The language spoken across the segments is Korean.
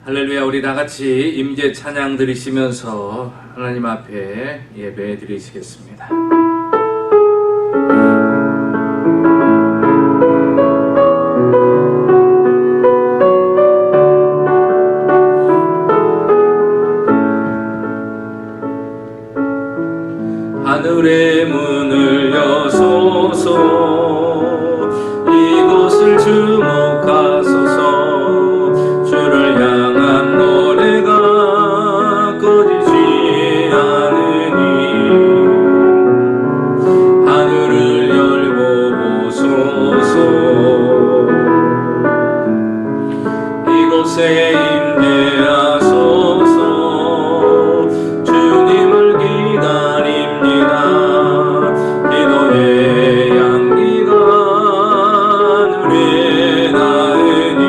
할렐루야. 우리 다같이 임재 찬양 드리시면서 하나님 앞에 예배 드리시겠습니다. 하늘의 문을 여소서, 이곳을 주목하소서. 주를 향한 노래가 꺼지지 않으니 하늘을 열고 보소서. 이곳에 임재하소서. 주님을 기다립니다. 기도의 향기가 하늘에 닿으니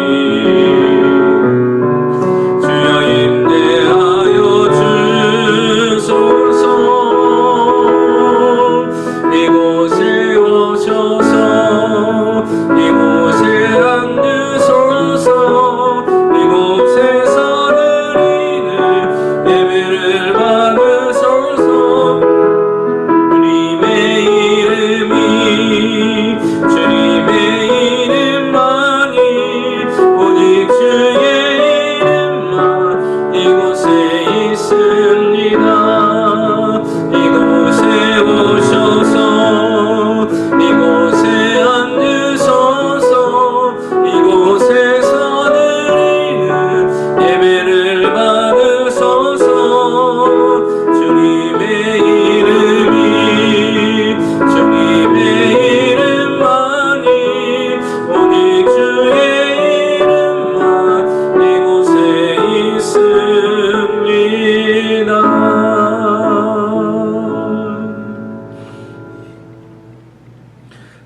주여 임재하여 주소서. 이곳에 오셔서 이곳에 앉으소서. 이곳에서 드리는 예배를 받으소서. 주님의 이름이 주님의 이름만이 오직 주의 이름만 이곳에 있습니다. 이곳에 오셔서 이곳에 앉으소서. 이곳에서 드리는 예배를 받으소서. 주님의 이름이 주님의 이름만이 오직 주의 이름만 이곳에 있습니다.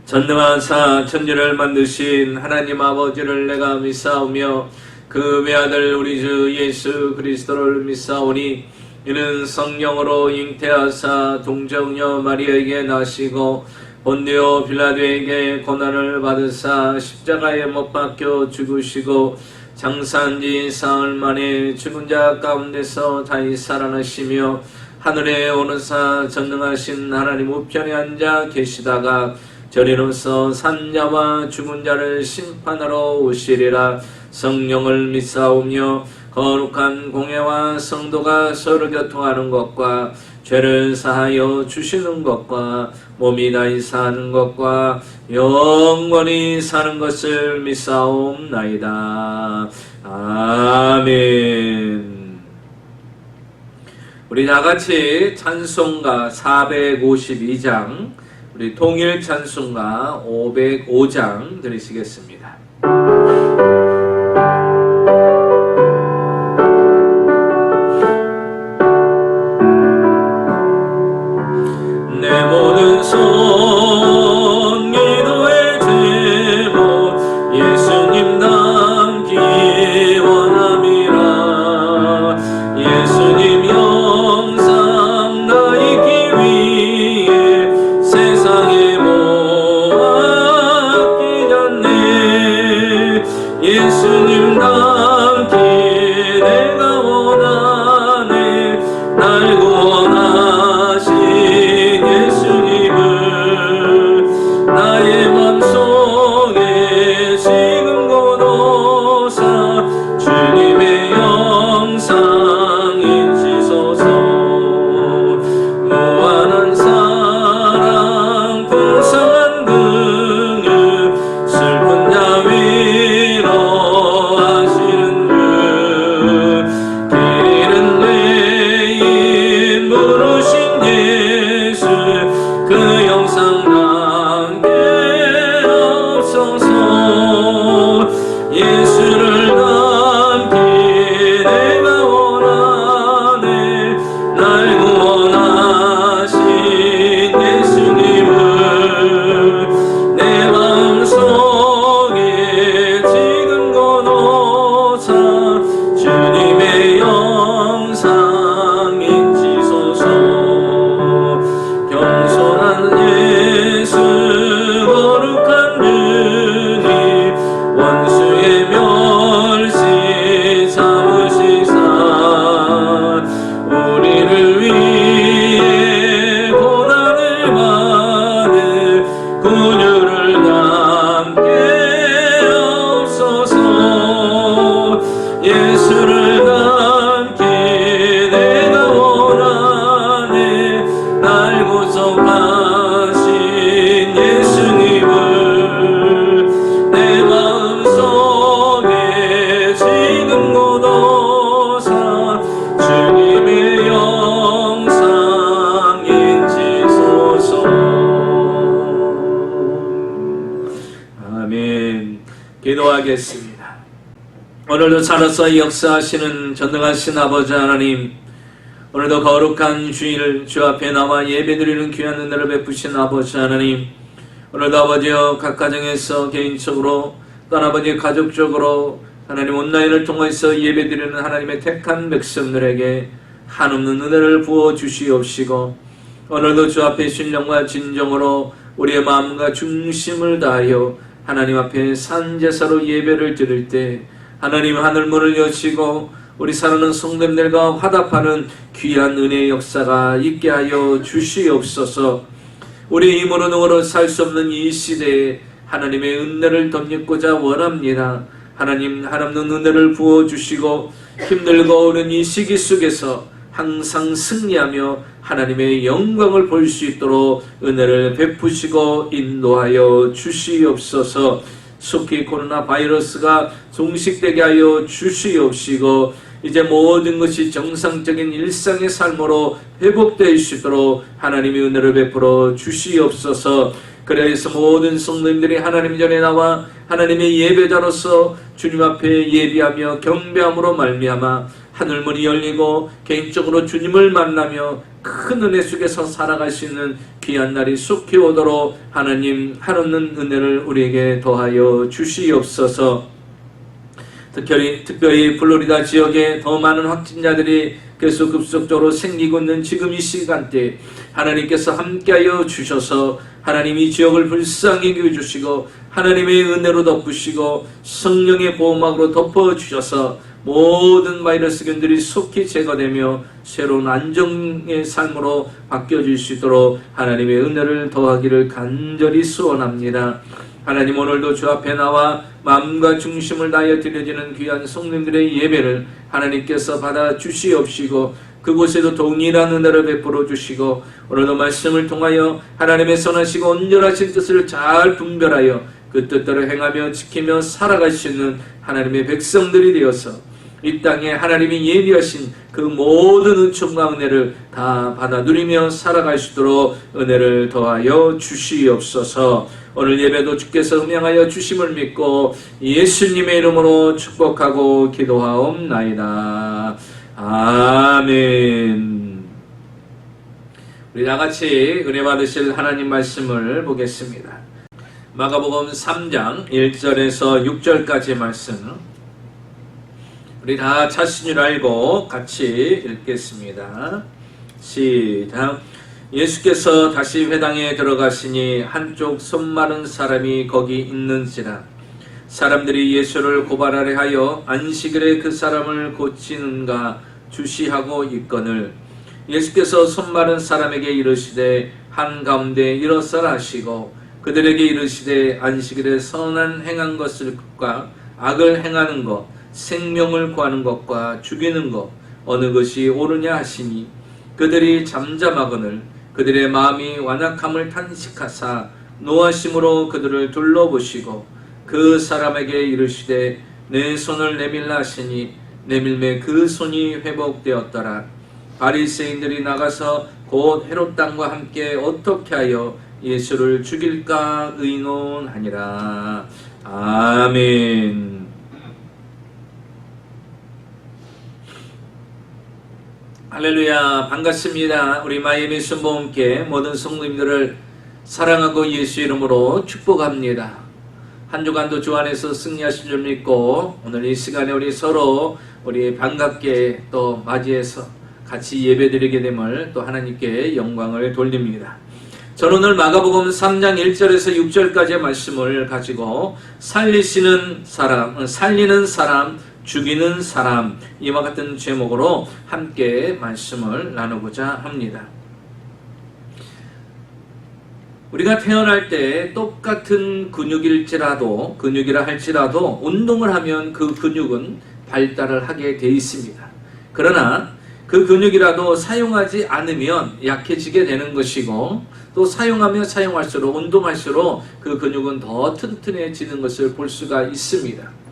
전능하사 천지를 만드신 하나님 아버지를 내가 믿사오며 그 외아들 우리 주 예수 그리스도를 믿사오니 이는 성령으로 잉태하사 동정녀 마리아에게 나시고 본디오 빌라도에게 고난을 받으사 십자가에 못 박혀 죽으시고 장사한지 사흘 만에 죽은 자 가운데서 다시 살아나시며 하늘에 오르사 전능하신 하나님 우편에 앉아 계시다가 저리로서 산자와 죽은 자를 심판하러 오시리라. 성령을 믿사오며 거룩한 공예와 성도가 서로 교통하는 것과 죄를 사하여 주시는 것과 몸이 다시 사는 것과 영원히 사는 것을 믿사옵나이다. 아멘. 우리 다같이 찬송가 452장, 우리 통일 찬송가 505장 들으시겠습니다. 내 모든 손 기도의 제목 예수님 닮기 원함이라. 예수님 영상 나 있기 위해 세상에 모았기 전에 예수님 닮기 내가 원하네. 날 구원하신 예수님을 나의 맘속에 지금 고도사 주님의 영상 잊히소서. 무한한 사랑 풍성한 긍휼 슬픈 자 위로하시는 주 길 잃은 죄인 부르신 예수 그 영상 담게 없소서. 예수를 예수를 닮기 내가 원하네. 날 구속하신 예수님을 내 마음속에 지금 묻어사 주님의 영상 인치소서. 아멘. 기도하겠습니다. 오늘도 살아서 역사하시는 전능하신 아버지 하나님, 오늘도 거룩한 주일 주 앞에 나와 예배드리는 귀한 은혜를 베푸신 아버지 하나님, 오늘도 아버지여 각 가정에서 개인적으로 또한 아버지 가족적으로 하나님 온라인을 통해서 예배드리는 하나님의 택한 백성들에게 한없는 은혜를 부어주시옵시고, 오늘도 주 앞에 신령과 진정으로 우리의 마음과 중심을 다하여 하나님 앞에 산제사로 예배를 드릴 때 하나님 하늘문을 여시고 우리 사랑하는 성도님들과 화답하는 귀한 은혜의 역사가 있게 하여 주시옵소서. 우리 힘으로 능으로 살 수 없는 이 시대에 하나님의 은혜를 덧입고자 원합니다. 하나님 한없는 은혜를 부어주시고 힘들고 어려운 이 시기 속에서 항상 승리하며 하나님의 영광을 볼 수 있도록 은혜를 베푸시고 인도하여 주시옵소서. 속히 코로나 바이러스가 종식되게 하여 주시옵시고 이제 모든 것이 정상적인 일상의 삶으로 회복될 수 있도록 하나님의 은혜를 베풀어 주시옵소서. 그래서 모든 성도님들이 하나님 전에 나와 하나님의 예배자로서 주님 앞에 예비하며 경배함으로 말미암아 하늘문이 열리고 개인적으로 주님을 만나며 큰 은혜 속에서 살아갈 수 있는 귀한 날이 속히 오도록 하나님 한없는 은혜를 우리에게 더하여 주시옵소서. 특별히 플로리다 지역에 더 많은 확진자들이 계속 급속도로 생기고 있는 지금 이 시간대 하나님께서 함께하여 주셔서 하나님 이 지역을 불쌍히 여겨주시고 하나님의 은혜로 덮으시고 성령의 보호막으로 덮어주셔서 모든 바이러스균들이 속히 제거되며 새로운 안정의 삶으로 바뀌어질 수 있도록 하나님의 은혜를 더하기를 간절히 소원합니다. 하나님 오늘도 주 앞에 나와 마음과 중심을 다하여 드려지는 귀한 성도님들의 예배를 하나님께서 받아 주시옵시고 그곳에도 동일한 은혜를 베풀어 주시고 오늘도 말씀을 통하여 하나님의 선하시고 온전하신 뜻을 잘 분별하여 그 뜻대로 행하며 지키며 살아갈 수 있는 하나님의 백성들이 되어서 이 땅에 하나님이 예비하신 그 모든 은총과 은혜를 다 받아 누리며 살아갈 수 있도록 은혜를 더하여 주시옵소서. 오늘 예배도 주께서 음양하여 주심을 믿고 예수님의 이름으로 축복하고 기도하옵나이다. 아멘. 우리 다같이 은혜 받으실 하나님 말씀을 보겠습니다. 마가복음 3장 1절에서 6절까지 말씀 우리 다 찾으신 줄 알고 같이 읽겠습니다. 시작. 예수께서 다시 회당에 들어가시니 한쪽 손 마른 사람이 거기 있는지라. 사람들이 예수를 고발하려 하여 안식일에 그 사람을 고치는가 주시하고 있거늘 예수께서 손 마른 사람에게 이르시되 한가운데 일어서라 하시고 그들에게 이르시되 안식일에 선한 행한 것과 악을 행하는 것 생명을 구하는 것과 죽이는 것 어느 것이 옳으냐 하시니 그들이 잠잠하거늘 그들의 마음이 완악함을 탄식하사 노하심으로 그들을 둘러보시고 그 사람에게 이르시되 내 손을 내밀라 하시니 내밀매 그 손이 회복되었더라. 바리새인들이 나가서 곧 헤롯 당과 함께 어떻게 하여 예수를 죽일까 의논하니라. 아멘. 할렐루야. 반갑습니다. 우리 마이애미 순복음교회 모든 성도님들을 사랑하고 예수 이름으로 축복합니다. 한 주간도 주 안에서 승리하신 줄 믿고 오늘 이 시간에 우리 서로 반갑게 또 맞이해서 같이 예배드리게 됨을 또 하나님께 영광을 돌립니다. 저는 오늘 마가복음 3장 1절에서 6절까지의 말씀을 가지고 살리는 사람, 죽이는 사람 이와 같은 제목으로 함께 말씀을 나누고자 합니다. 우리가 태어날 때 똑같은 근육이라 할지라도 운동을 하면 그 근육은 발달을 하게 돼 있습니다. 그러나 그 근육이라도 사용하지 않으면 약해지게 되는 것이고, 또 사용하면 사용할수록, 운동할수록 그 근육은 더 튼튼해지는 것을 볼 수가 있습니다.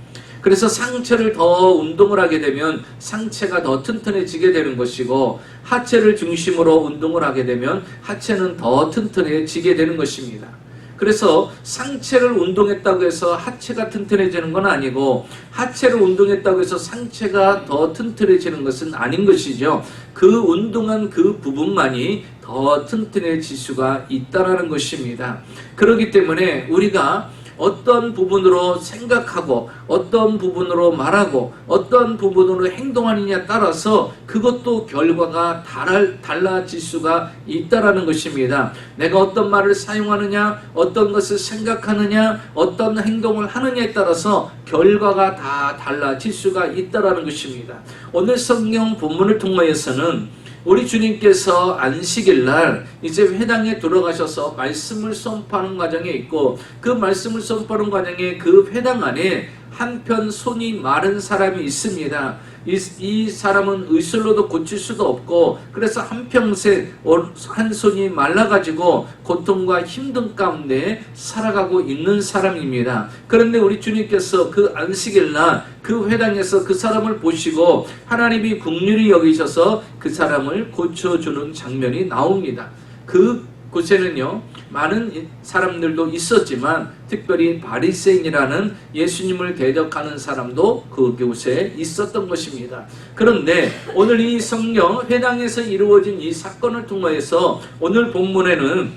그래서 상체를 더 운동을 하게 되면 상체가 더 튼튼해지게 되는 것이고, 하체를 중심으로 운동을 하게 되면 하체는 더 튼튼해지게 되는 것입니다. 그래서 상체를 운동했다고 해서 하체가 튼튼해지는 건 아니고, 하체를 운동했다고 해서 상체가 더 튼튼해지는 것은 아닌 것이죠. 그 운동한 그 부분만이 더 튼튼해질 수가 있다는 것입니다. 그렇기 때문에 우리가 어떤 부분으로 생각하고 어떤 부분으로 말하고 어떤 부분으로 행동하느냐에 따라서 그것도 결과가 달라질 수가 있다는 것입니다. 내가 어떤 말을 사용하느냐, 어떤 것을 생각하느냐, 어떤 행동을 하느냐에 따라서 결과가 다 달라질 수가 있다는 것입니다. 오늘 성경 본문을 통하여서는 우리 주님께서 안식일날 이제 회당에 들어가셔서 말씀을 선포하는 과정에 있고, 그 말씀을 선포하는 과정에 그 회당 안에 한편 손이 마른 사람이 있습니다. 이 사람은 의술로도 고칠 수도 없고, 그래서 한평생 한 손이 말라가지고 고통과 힘든 가운데 살아가고 있는 사람입니다. 그런데 우리 주님께서 그 안식일날 그 회당에서 그 사람을 보시고 하나님이 긍휼히 여기셔서 그 사람을 고쳐주는 장면이 나옵니다. 그 곳에는요, 많은 사람들도 있었지만 특별히 바리새인이라는 예수님을 대적하는 사람도 그곳에 있었던 것입니다. 그런데 오늘 이 성경 회당에서 이루어진 이 사건을 통해서 오늘 본문에는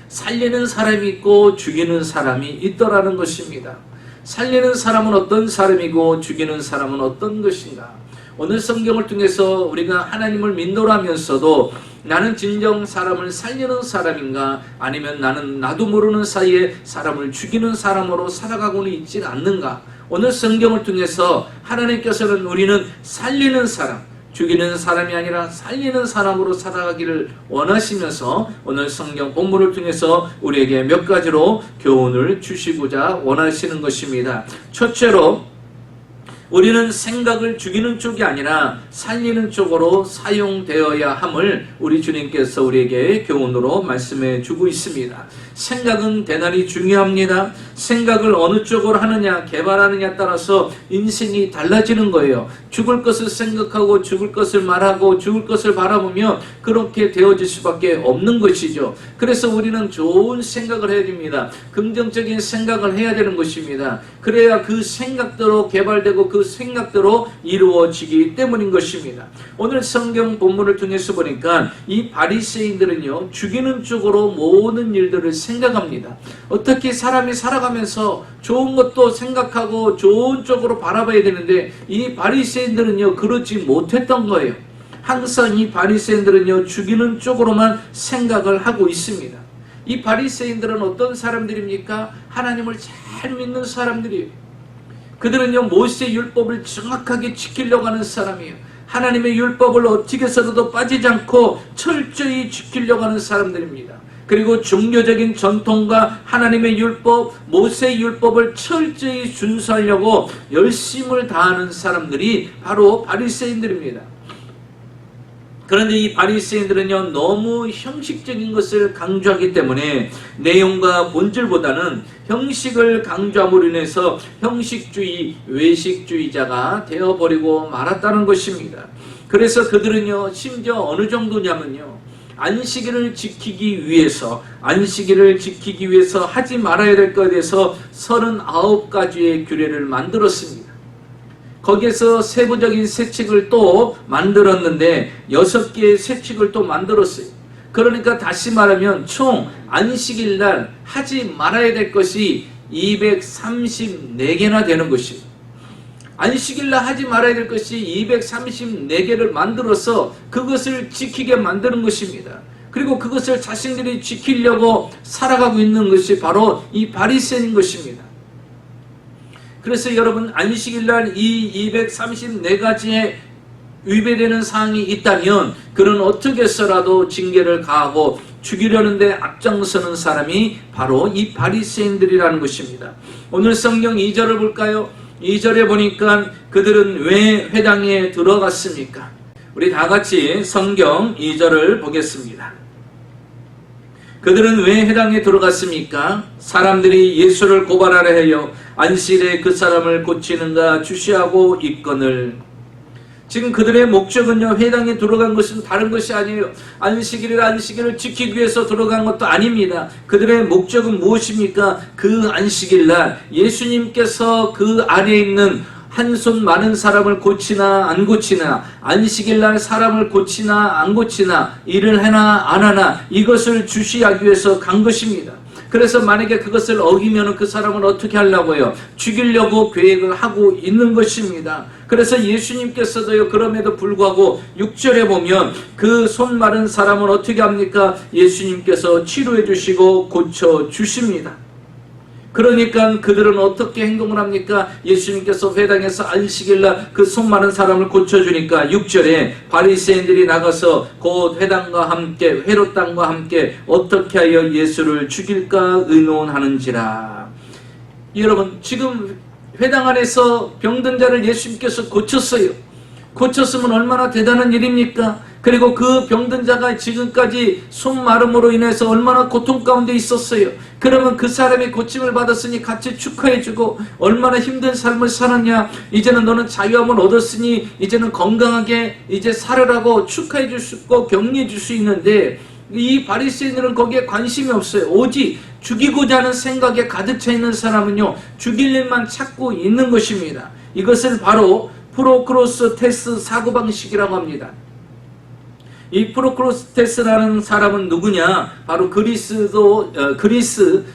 살리는 사람이 있고 죽이는 사람이 있더라는 것입니다. 살리는 사람은 어떤 사람이고 죽이는 사람은 어떤 것인가? 오늘 성경을 통해서 우리가 하나님을 믿노라면서도 나는 진정 사람을 살리는 사람인가, 아니면 나는 나도 모르는 사이에 사람을 죽이는 사람으로 살아가고는 있지 않는가? 오늘 성경을 통해서 하나님께서는 우리는 살리는 사람, 죽이는 사람이 아니라 살리는 사람으로 살아가기를 원하시면서 오늘 성경 본문을 통해서 우리에게 몇 가지로 교훈을 주시고자 원하시는 것입니다. 첫째로, 우리는 생각을 죽이는 쪽이 아니라 살리는 쪽으로 사용되어야 함을 우리 주님께서 우리에게 교훈으로 말씀해 주고 있습니다. 생각은 대단히 중요합니다. 생각을 어느 쪽으로 하느냐, 개발하느냐에 따라서 인생이 달라지는 거예요. 죽을 것을 생각하고 죽을 것을 말하고 죽을 것을 바라보면 그렇게 되어질 수밖에 없는 것이죠. 그래서 우리는 좋은 생각을 해야 됩니다. 긍정적인 생각을 해야 되는 것입니다. 그래야 그 생각대로 개발되고 그 생각대로 이루어지기 때문인 것입니다. 오늘 성경 본문을 통해서 보니까 이 바리새인들은요, 죽이는 쪽으로 모든 일들을 생각합니다. 어떻게 사람이 살아가면서 좋은 것도 생각하고 좋은 쪽으로 바라봐야 되는데 이 바리새인들은요, 그러지 못했던 거예요. 항상 이 바리새인들은요, 죽이는 쪽으로만 생각을 하고 있습니다. 이 바리새인들은 어떤 사람들입니까? 하나님을 잘 믿는 사람들이에요. 그들은요, 모세의 율법을 정확하게 지키려고 하는 사람이에요. 하나님의 율법을 어떻게 해서도 빠지지 않고 철저히 지키려고 하는 사람들입니다. 그리고 종교적인 전통과 하나님의 율법, 모세의 율법을 철저히 준수하려고 열심을 다하는 사람들이 바로 바리새인들입니다. 그런데 이 바리새인들은요, 너무 형식적인 것을 강조하기 때문에 내용과 본질보다는 형식을 강조함으로 인해서 형식주의, 외식주의자가 되어버리고 말았다는 것입니다. 그래서 그들은요, 심지어 어느 정도냐면요, 안식일을 지키기 위해서 하지 말아야 될 것에 대해서 39가지의 규례를 만들었습니다. 거기에서 세부적인 세칙을 또 만들었는데 6개의 세칙을 또 만들었어요. 그러니까 다시 말하면 총 안식일날 하지 말아야 될 것이 234개나 되는 것입니다. 안식일날 하지 말아야 될 것이 234개를 만들어서 그것을 지키게 만드는 것입니다. 그리고 그것을 자신들이 지키려고 살아가고 있는 것이 바로 이 바리새인인 것입니다. 그래서 여러분, 안식일날 이 234가지의 위배되는 사항이 있다면 그는 어떻게 해서라도 징계를 가하고 죽이려는데 앞장서는 사람이 바로 이 바리새인들이라는 것입니다. 오늘 성경 2절을 볼까요? 2절에 보니까 그들은 왜 회당에 들어갔습니까? 우리 다 같이 성경 2절을 보겠습니다. 그들은 왜 회당에 들어갔습니까? 사람들이 예수를 고발하려 해요. 안식일에 그 사람을 고치는가 주시하고 있거늘. 지금 그들의 목적은요, 회당에 들어간 것은 다른 것이 아니에요. 안식일을 지키기 위해서 들어간 것도 아닙니다. 그들의 목적은 무엇입니까? 그 안식일날 예수님께서 그 안에 있는 한 손 많은 사람을 고치나 안 고치나, 안식일날 사람을 고치나 안 고치나, 일을 하나 안 하나, 이것을 주시하기 위해서 간 것입니다. 그래서 만약에 그것을 어기면 그 사람을 어떻게 하려고요? 죽이려고 계획을 하고 있는 것입니다. 그래서 예수님께서도요, 그럼에도 불구하고 6절에 보면 그 손 마른 사람을 어떻게 합니까? 예수님께서 치료해 주시고 고쳐 주십니다. 그러니까 그들은 어떻게 행동을 합니까? 예수님께서 회당에서 안식일날 그 손 마른 사람을 고쳐주니까 6절에 바리새인들이 나가서 곧 회당과 함께 헤롯 당과 함께 어떻게 하여 예수를 죽일까 의논하는지라. 여러분, 지금 회당 안에서 병든 자를 예수님께서 고쳤어요. 고쳤으면 얼마나 대단한 일입니까? 그리고 그 병든 자가 지금까지 손마름으로 인해서 얼마나 고통 가운데 있었어요. 그러면 그 사람이 고침을 받았으니 같이 축하해주고, 얼마나 힘든 삶을 살았냐, 이제는 너는 자유함을 얻었으니 이제는 건강하게 이제 살으라고 축하해 줄 수 있고 격려해 줄 수 있는데, 이 바리새인들은 거기에 관심이 없어요. 오직 죽이고자 하는 생각에 가득 차 있는 사람은요, 죽일 일만 찾고 있는 것입니다. 이것을 바로 프로크로스테스 사고방식이라고 합니다. 이 프로크로스테스라는 사람은 누구냐? 바로 그리스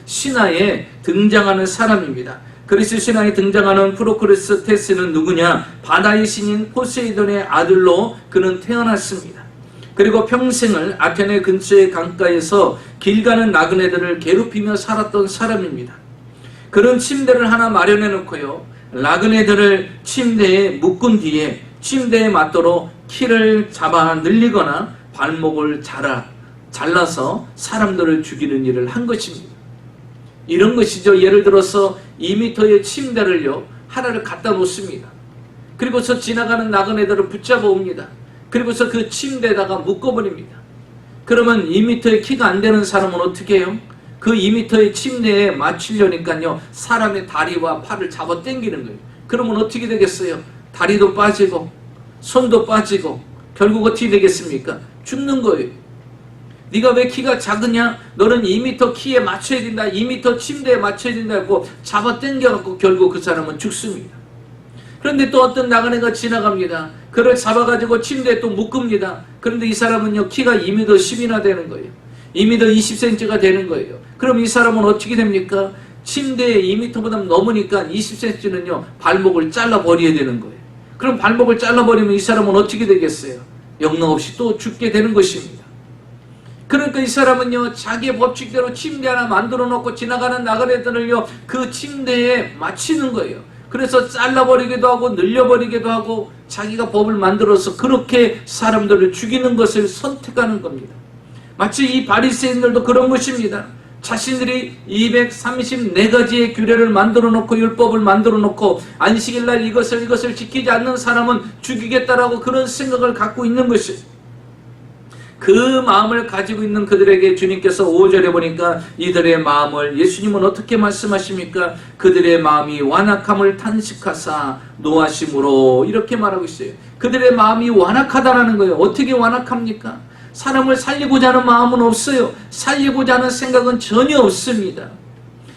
신화에 등장하는 사람입니다. 그리스 신화에 등장하는 프로크로스테스는 누구냐? 바다의 신인 포세이돈의 아들로 그는 태어났습니다. 그리고 평생을 아테네 근처의 강가에서 길 가는 나그네들을 괴롭히며 살았던 사람입니다. 그런 침대를 하나 마련해 놓고요, 나그네들을 침대에 묶은 뒤에 침대에 맞도록 키를 잡아 늘리거나 발목을 잘라서 사람들을 죽이는 일을 한 것입니다. 이런 것이죠. 예를 들어서 2m의 침대를요, 하나를 갖다 놓습니다. 그리고서 지나가는 나그네들을 붙잡아 옵니다. 그리고서 그 침대에다가 묶어버립니다. 그러면 2m의 키가 안 되는 사람은 어떻게 해요? 그 2m의 침대에 맞추려니까요, 사람의 다리와 팔을 잡아 당기는 거예요. 그러면 어떻게 되겠어요? 다리도 빠지고 손도 빠지고 결국 어떻게 되겠습니까? 죽는 거예요. 네가 왜 키가 작으냐? 너는 2m 키에 맞춰야 된다, 2m 침대에 맞춰야 된다고 잡아 당겨갖고 결국 그 사람은 죽습니다. 그런데 또 어떤 나그네가 지나갑니다. 그를 잡아가지고 침대에 또 묶습니다. 그런데 이 사람은요, 키가 2m 10이나 되는 거예요. 2m 20cm가 되는 거예요. 그럼 이 사람은 어떻게 됩니까? 침대에 2m보다 넘으니까 20cm는요, 발목을 잘라버려야 되는 거예요. 그럼 발목을 잘라버리면 이 사람은 어떻게 되겠어요? 영락없이 또 죽게 되는 것입니다. 그러니까 이 사람은요, 자기의 법칙대로 침대 하나 만들어 놓고 지나가는 나그네들을요, 그 침대에 맞추는 거예요. 그래서 잘라버리기도 하고 늘려버리기도 하고 자기가 법을 만들어서 그렇게 사람들을 죽이는 것을 선택하는 겁니다. 마치 이 바리새인들도 그런 것입니다. 자신들이 234가지의 규례를 만들어 놓고 율법을 만들어 놓고 안식일날 이것을 지키지 않는 사람은 죽이겠다라고 그런 생각을 갖고 있는 것이에요. 그 마음을 가지고 있는 그들에게 주님께서 5절에 보니까 이들의 마음을, 예수님은 어떻게 말씀하십니까? 그들의 마음이 완악함을 탄식하사 노하심으로, 이렇게 말하고 있어요. 그들의 마음이 완악하다라는 거예요. 어떻게 완악합니까? 사람을 살리고자 하는 마음은 없어요. 살리고자 하는 생각은 전혀 없습니다.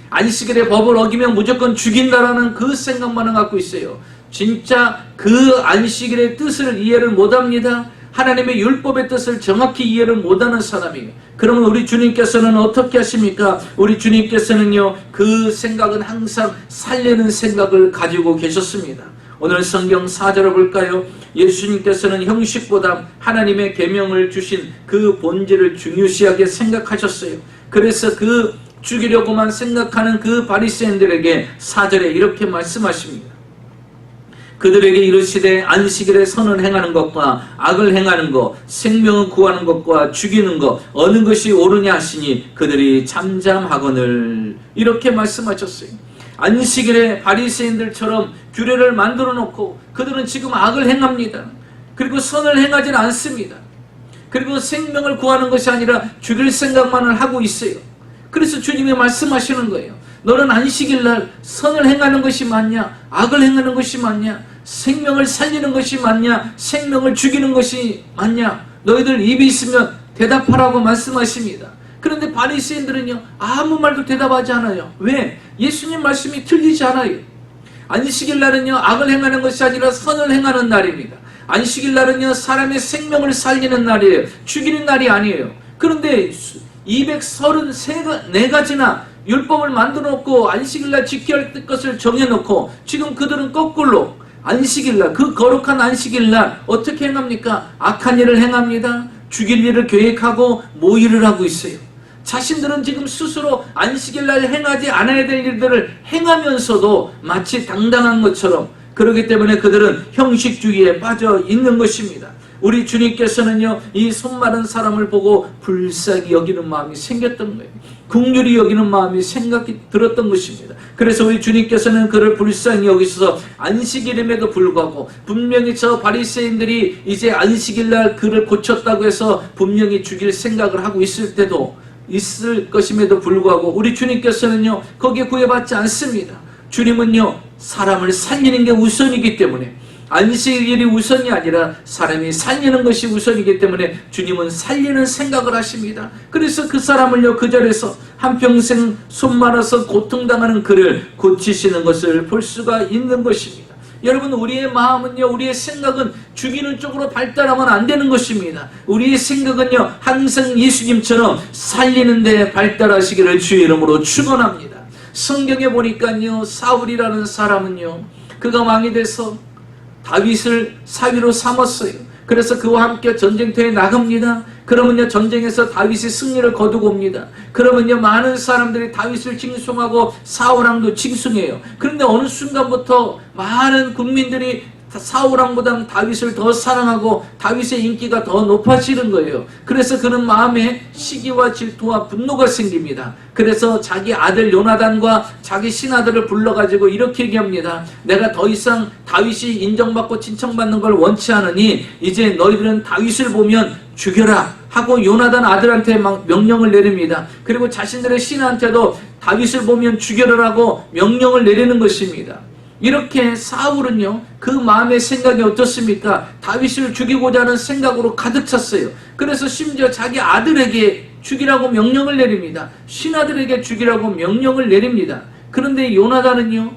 안식일의 법을 어기면 무조건 죽인다라는 그 생각만을 갖고 있어요. 진짜 그 안식일의 뜻을 이해를 못합니다. 하나님의 율법의 뜻을 정확히 이해를 못하는 사람이에요. 그러면 우리 주님께서는 어떻게 하십니까? 우리 주님께서는요, 그 생각은 항상 살리는 생각을 가지고 계셨습니다. 오늘 성경 4절을 볼까요? 예수님께서는 형식보다 하나님의 계명을 주신 그 본질을 중요시하게 생각하셨어요. 그래서 그 죽이려고만 생각하는 그 바리새인들에게 4절에 이렇게 말씀하십니다. 그들에게 이르시되 안식일에 선을 행하는 것과 악을 행하는 것, 생명을 구하는 것과 죽이는 것, 어느 것이 옳으냐 하시니 그들이 잠잠하거늘, 이렇게 말씀하셨어요. 안식일에 바리새인들처럼 규례를 만들어 놓고 그들은 지금 악을 행합니다. 그리고 선을 행하지는 않습니다. 그리고 생명을 구하는 것이 아니라 죽일 생각만을 하고 있어요. 그래서 주님이 말씀하시는 거예요. 너는 안식일날 선을 행하는 것이 맞냐? 악을 행하는 것이 맞냐? 생명을 살리는 것이 맞냐? 생명을 죽이는 것이 맞냐? 너희들 입이 있으면 대답하라고 말씀하십니다. 그런데 바리새인들은요, 아무 말도 대답하지 않아요. 왜? 예수님 말씀이 틀리지 않아요. 안식일날은요, 악을 행하는 것이 아니라 선을 행하는 날입니다. 안식일날은요, 사람의 생명을 살리는 날이에요. 죽이는 날이 아니에요. 그런데 234가지나 율법을 만들어 놓고 안식일날 지켜야 할 것을 정해놓고 지금 그들은 거꾸로 안식일날, 그 거룩한 안식일날 어떻게 행합니까? 악한 일을 행합니다. 죽일 일을 계획하고 모의를 하고 있어요. 자신들은 지금 스스로 안식일날 행하지 않아야 될 일들을 행하면서도 마치 당당한 것처럼, 그렇기 때문에 그들은 형식주의에 빠져 있는 것입니다. 우리 주님께서는요, 이 손마른 사람을 보고 불쌍히 여기는 마음이 생겼던 거예요. 긍휼히 여기는 마음이 생각이 들었던 것입니다. 그래서 우리 주님께서는 그를 불쌍히 여기셔서 안식일임에도 불구하고 분명히 저 바리새인들이 이제 안식일날 그를 고쳤다고 해서 분명히 죽일 생각을 하고 있을 것임에도 불구하고 우리 주님께서는요, 거기에 구애받지 않습니다. 주님은요, 사람을 살리는 게 우선이기 때문에, 안식일이 우선이 아니라 사람이 살리는 것이 우선이기 때문에 주님은 살리는 생각을 하십니다. 그래서 그 사람을요, 그 자리에서 한평생 손 말아서 고통당하는 그를 고치시는 것을 볼 수가 있는 것입니다. 여러분, 우리의 마음은요, 우리의 생각은 죽이는 쪽으로 발달하면 안 되는 것입니다. 우리의 생각은요, 항상 예수님처럼 살리는 데 발달하시기를 주의 이름으로 축원합니다. 성경에 보니까요, 사울이라는 사람은요, 그가 왕이 돼서 다윗을 사위로 삼았어요. 그래서 그와 함께 전쟁터에 나갑니다. 그러면요, 전쟁에서 다윗이 승리를 거두고 옵니다. 그러면요, 많은 사람들이 다윗을 칭송하고 사울왕도 칭송해요. 그런데 어느 순간부터 많은 국민들이 사울왕보다 다윗을 더 사랑하고 다윗의 인기가 더 높아지는 거예요. 그래서 그는 마음에 시기와 질투와 분노가 생깁니다. 그래서 자기 아들 요나단과 자기 신하들을 불러가지고 이렇게 얘기합니다. 내가 더 이상 다윗이 인정받고 칭찬받는 걸 원치 않으니 이제 너희들은 다윗을 보면 죽여라 하고 요나단 아들한테 막 명령을 내립니다. 그리고 자신들의 신하한테도 다윗을 보면 죽여라라고 명령을 내리는 것입니다. 이렇게 사울은요, 그 마음의 생각이 어떻습니까? 다윗을 죽이고자 하는 생각으로 가득 찼어요. 그래서 심지어 자기 아들에게 죽이라고 명령을 내립니다. 신하들에게 죽이라고 명령을 내립니다. 그런데 요나단은요,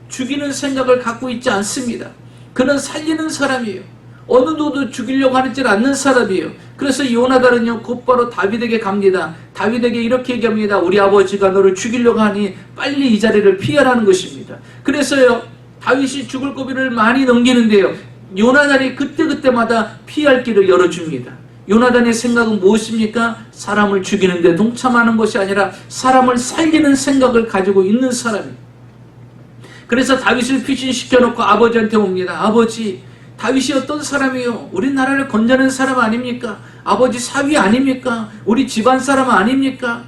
죽이는 생각을 갖고 있지 않습니다. 그는 살리는 사람이에요. 어느 누구도 죽이려고 하지 않는 사람이에요. 그래서 요나단은요, 곧바로 다윗에게 갑니다. 다윗에게 이렇게 얘기합니다. 우리 아버지가 너를 죽이려고 하니 빨리 이 자리를 피하라는 것입니다. 그래서요, 다윗이 죽을 고비를 많이 넘기는데요, 요나단이 그때마다 피할 길을 열어줍니다. 요나단의 생각은 무엇입니까? 사람을 죽이는 데 동참하는 것이 아니라 사람을 살리는 생각을 가지고 있는 사람입니다. 그래서 다윗을 피신시켜놓고 아버지한테 옵니다. 아버지, 다윗이 어떤 사람이요? 우리나라를 건져낸 사람 아닙니까? 아버지 사위 아닙니까? 우리 집안 사람 아닙니까?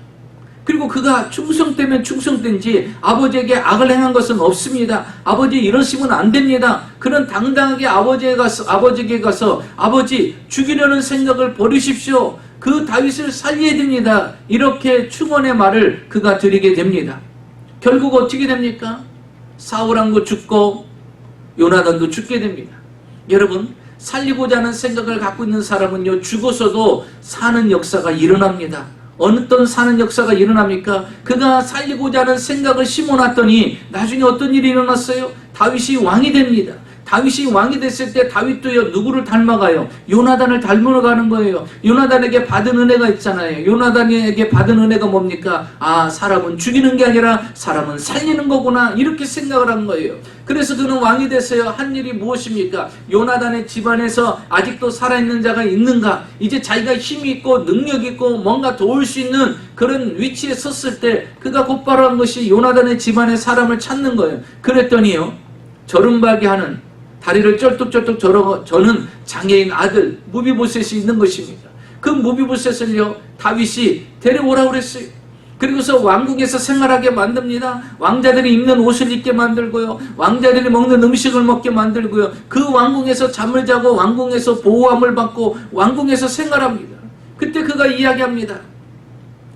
그리고 그가 충성되면 충성된지 아버지에게 악을 행한 것은 없습니다. 아버지 이러시면 안 됩니다. 그는 당당하게 아버지에게 가서 아버지 죽이려는 생각을 버리십시오. 그 다윗을 살려야 됩니다. 이렇게 충원의 말을 그가 드리게 됩니다. 결국 어떻게 됩니까? 사울왕도 죽고 요나단도 죽게 됩니다. 여러분, 살리고자 하는 생각을 갖고 있는 사람은요, 죽어서도 사는 역사가 일어납니다. 어떤 사는 역사가 일어납니까? 그가 살리고자 하는 생각을 심어놨더니 나중에 어떤 일이 일어났어요? 다윗이 왕이 됩니다. 다윗이 왕이 됐을 때 다윗도요, 누구를 닮아가요? 요나단을 닮아가는 거예요. 요나단에게 받은 은혜가 있잖아요. 요나단에게 받은 은혜가 뭡니까? 아, 사람은 죽이는 게 아니라 사람은 살리는 거구나, 이렇게 생각을 한 거예요. 그래서 그는 왕이 됐어요. 한 일이 무엇입니까? 요나단의 집안에서 아직도 살아있는 자가 있는가? 이제 자기가 힘이 있고 능력이 있고 뭔가 도울 수 있는 그런 위치에 섰을 때 그가 곧바로 한 것이 요나단의 집안의 사람을 찾는 거예요. 그랬더니요, 저른박이 하는, 다리를 쩔뚝쩔뚝 저는 장애인 아들 무비보셋이 있는 것입니다. 그 무비보셋을요, 다윗이 데려오라고 그랬어요. 그리고서 왕궁에서 생활하게 만듭니다. 왕자들이 입는 옷을 입게 만들고요. 왕자들이 먹는 음식을 먹게 만들고요. 그 왕궁에서 잠을 자고 왕궁에서 보호함을 받고 왕궁에서 생활합니다. 그때 그가 이야기합니다.